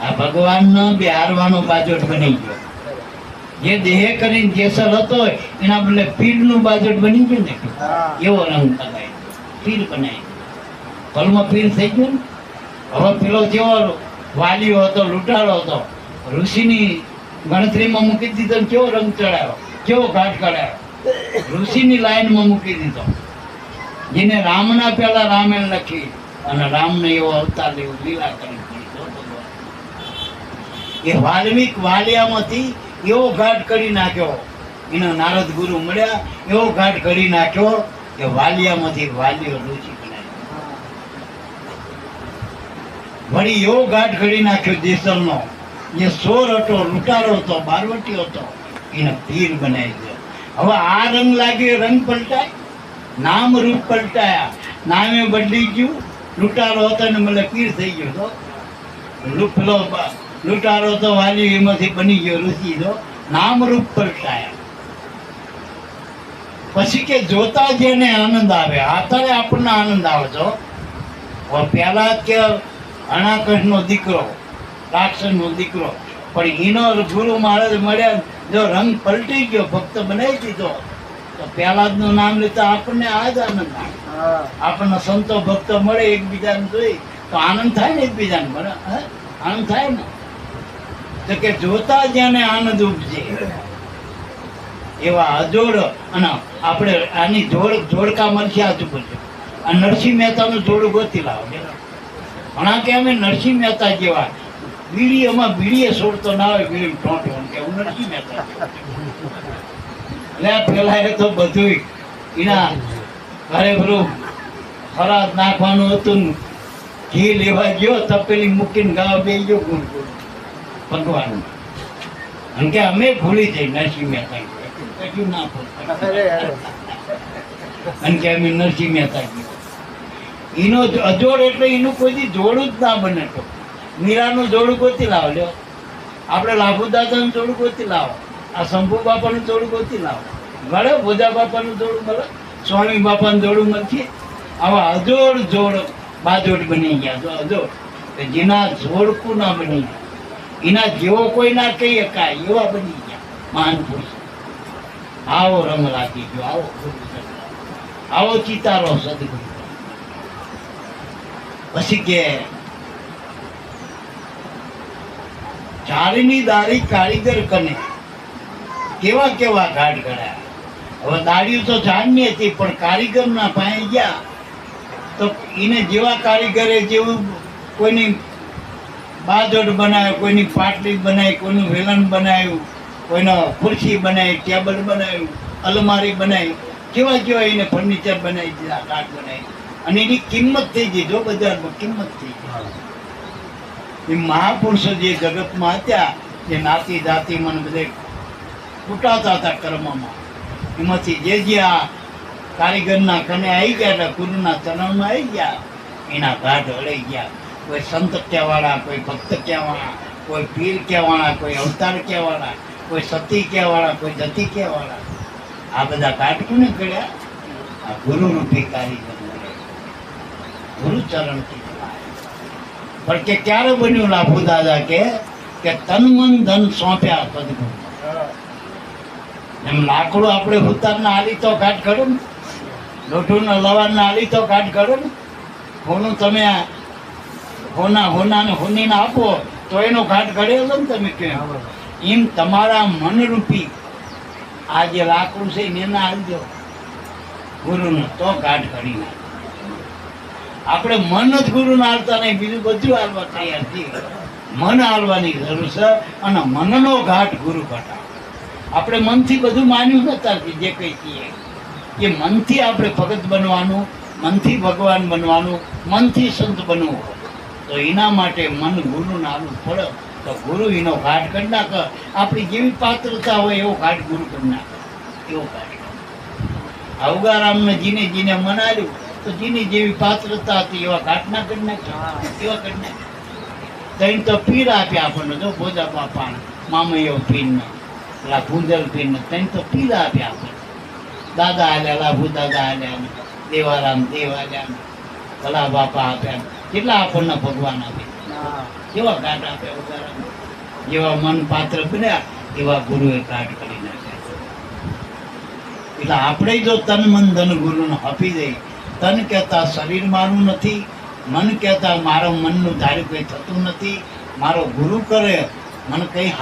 આ ભગવાનનો બિહારવાનો બાજોટ બની ગયો. જે દેહ કરીને જેસર હતો એના બદલે પીરનું બાજોટ બની ગયું ને, એવો રંગ લગાવી પીર બનાવી. પલમાં પીર થઈ ગયો ને. હવે પેલો જેવો વાલીઓ હતો, લૂંટારો હતો, ઋષિની ગણતરીમાં મૂકી દીધો, કેવો રંગ ચડાયો, કેવો ઘાટ કરાયો, ઋષિની લાઈનમાં મૂકી દીધો. જેને રામના પહેલા રામાયણ લખી અને રામને એવો અવતાર લેવો, લીલા કરી દીધો. એ વાલ્મિક વાલિયામાંથી એવો ઘાટ કરી નાખ્યો. એનો નારદ ગુરુ મળ્યા, એવો ઘાટ કરી નાખ્યો કે વાલિયામાંથી વાલીઓ ઋષિ બનાવ્યો. વળી એવો ઘાટ કરી નાખ્યો જેસરનો, જે સોર હતો, લૂંટારો હતો, બારવટીયો હતો, એને પીર બનાવી દો. હવે આ રંગ લાગ્યો, રંગ પલટાય, નામ રૂપ પલટાયા, નામે બદલી ગયું. લૂંટારો હતો ને મને પીર થઈ ગયો તો, પેલો લૂંટારો તો વાલી એમાંથી બની ગયો ઋષિ, તો નામ રૂપ પલટાયા. પછી કે જોતા જેને આનંદ આવે, અત્યારે આપણને આનંદ આવે છો. પેલા કે અણાકસનો દીકરો, રાક્ષસનો દીકરો, પણ એનો ગુરુ મહારાજ મળ્યા, જો રંગ પલટી ગયો, ભક્ત બનાવી દીધો, તો પહેલાદનું નામ લેતા આપણને આ જ આનંદ આવે. આપણને સંતો ભક્તો મળે, એકબીજાને જોઈ તો આનંદ થાય ને, એકબીજાને મળે આનંદ થાય ને. તો કે જોતા જેને આનંદ ઉપજે એવા અજોડ. અને આપણે આની જોડકા મળશે આજુબાજુ. આ નરસિંહ મહેતાનું જોડું ગોતી લાવો. ઘણા કે અમે નરસિંહ મહેતા જેવા, બીડી એમાં બીડીએ છોડતો ના હોય, બીડી ઠોંઠો કે હું નરસિંહ મહેતા. એટલે પેલા એ તો બધું એના ઘરે બધું ખરાબ નાખવાનું હતું. ઘી લેવા ગયો, તપેલી મૂકીને ગાવા બે ગયો ભગવાન. અને કે અમે ભૂલી જઈ નરસિંહ મહેતા કશું ના ભૂલતા અને કે અમે નરસિંહ મહેતા એનો અજોડ એટલે એનું કોઈ જોડું જ ના બને તો મીરાનું જોડું ગોતી લાવો લ્યો, આપણે લાભુ દાદાનું જોડું ગોતી લાવો, આ શંભુ બાપાનું જોડું ગોતી લાવો, મળે ભોજા બાપાનું જોડું મળે, સ્વામી બાપાનું જોડું નથી. આવા અજોડ જોડ બાજોડ બની ગયા. જો અજોડ કે જેના જોડકું ના બની ગયા, એના જેવો કોઈ ના કહી શકાય એવા બની ગયા મહાન પુરુષ. આવો રંગ લાગી ગયો, આવો ચિતારો સદગુરુ. પછી કે ચાળની દારી કારીગર કને કેવા કેવા ઘાટ ઘડ્યા. હવે દાડિયું તો જાણની હતી, પણ કારીગર ના પાસે ગયા તો એને જેવા કારીગરે જેવું કોઈની બાજોડ બનાવ્યો, કોઈની પાટલી બનાવી, કોઈનું વેલણ બનાવ્યું, કોઈનો ખુરશી બનાવી, ટેબલ બનાવ્યું, અલમારી બનાવી, કેવા કેવા એને ફર્નિચર બનાવી દીધા, કાટ બનાવી, અને એની કિંમત થઈ ગઈ. જો બજારમાં કિંમત થઈ ગઈ. એ મહાપુરુષો જે જગતમાં હતા, જે નાતી જાતિ મને બધે કૂટાતા હતા કર્મમાં, એમાંથી જે આ કારીગરના કને આવી ગયા, એટલે ગુરુના ચરણમાં આવી ગયા, એના ઘાટ હળી ગયા. કોઈ સંત કહેવાળા, કોઈ ભક્ત કહેવાળા, કોઈ પીર કહેવાળા, કોઈ અવતાર કહેવાળા, કોઈ સતી કહેવાળા, કોઈ જતી કહેવાળા. આ બધા ઘાટ કોને કર્યા? આ ગુરુ રૂપી કારીગર, ગુરુ ચરણથી. પણ કે ક્યારે બન્યું લાભુ દાદા કે તન મન ધન સોંપ્યા સદગુરુ. એમ લાકડું આપણે ભૂતારના હાલી તો ઘાટ કરો ને, લોઢુના લવારના હાલી તો ઘાટ કરો ને. હોનું તમે હોનાને હોનીને આપો તો એનો ઘાટ ઘડેલો ને. તમે કેમ એમ તમારા મનરૂપી આ જે લાકડું છે એને હાલજો ગુરુને, તો ઘાટ ઘડી નાખે. આપણે મન જ ગુરુને હાલતા નહીં, બીજું બધું હાલવા તૈયાર છીએ. મન હાલવાની જરૂર છે, અને મનનો ઘાટ ગુરુ ઘટાડે. આપણે મનથી બધું માન્યું નથી, જે કંઈ છીએ એ મનથી આપણે ભગત બનવાનું, મનથી ભગવાન બનવાનું, મનથી સંત બનવું. તો એના માટે મન ગુરુને હાલવું પડે. તો ગુરુ એનો ઘાટ કરી નાખે. આપણી જેવી પાત્રતા હોય એવો ઘાટ ગુરુ કરી નાખે. એવો ઘાટ અવગારામને જીને જીને મનાવ્યું, તો જેની જેવી પાત્રતા હતી એવા ઘાટના કરી નાખ્યા, એવા કરી નાખ્યા. તઈને તો પીર આપ્યા આપણને. જો ભોજા બાપા મામૈયો પીરને, પેલા ગુંજલ પીરને, તઈને તો પીર આપ્યા આપણને. દાદા આલ્યા, લાભુ દાદા આલ્યા, દેવારામ દેવ આલ્યા, ભલા બાપા આપ્યા. કેટલા આપણને ભગવાન આપ્યા, કેવા ઘાટ આપ્યા અવગારામ. જેવા મન પાત્ર બન્યા એવા ગુરુએ ઘાટ કરી નાખ્યા. એટલે આપણે જો તન મન ધન ગુરુને આપી દઈએ. તન કહેતા શરીર મારું નથી, મન કહેતા મારા મનનું ધાર્યું કંઈ થતું નથી, મારો ગુરુ કરે મને કંઈ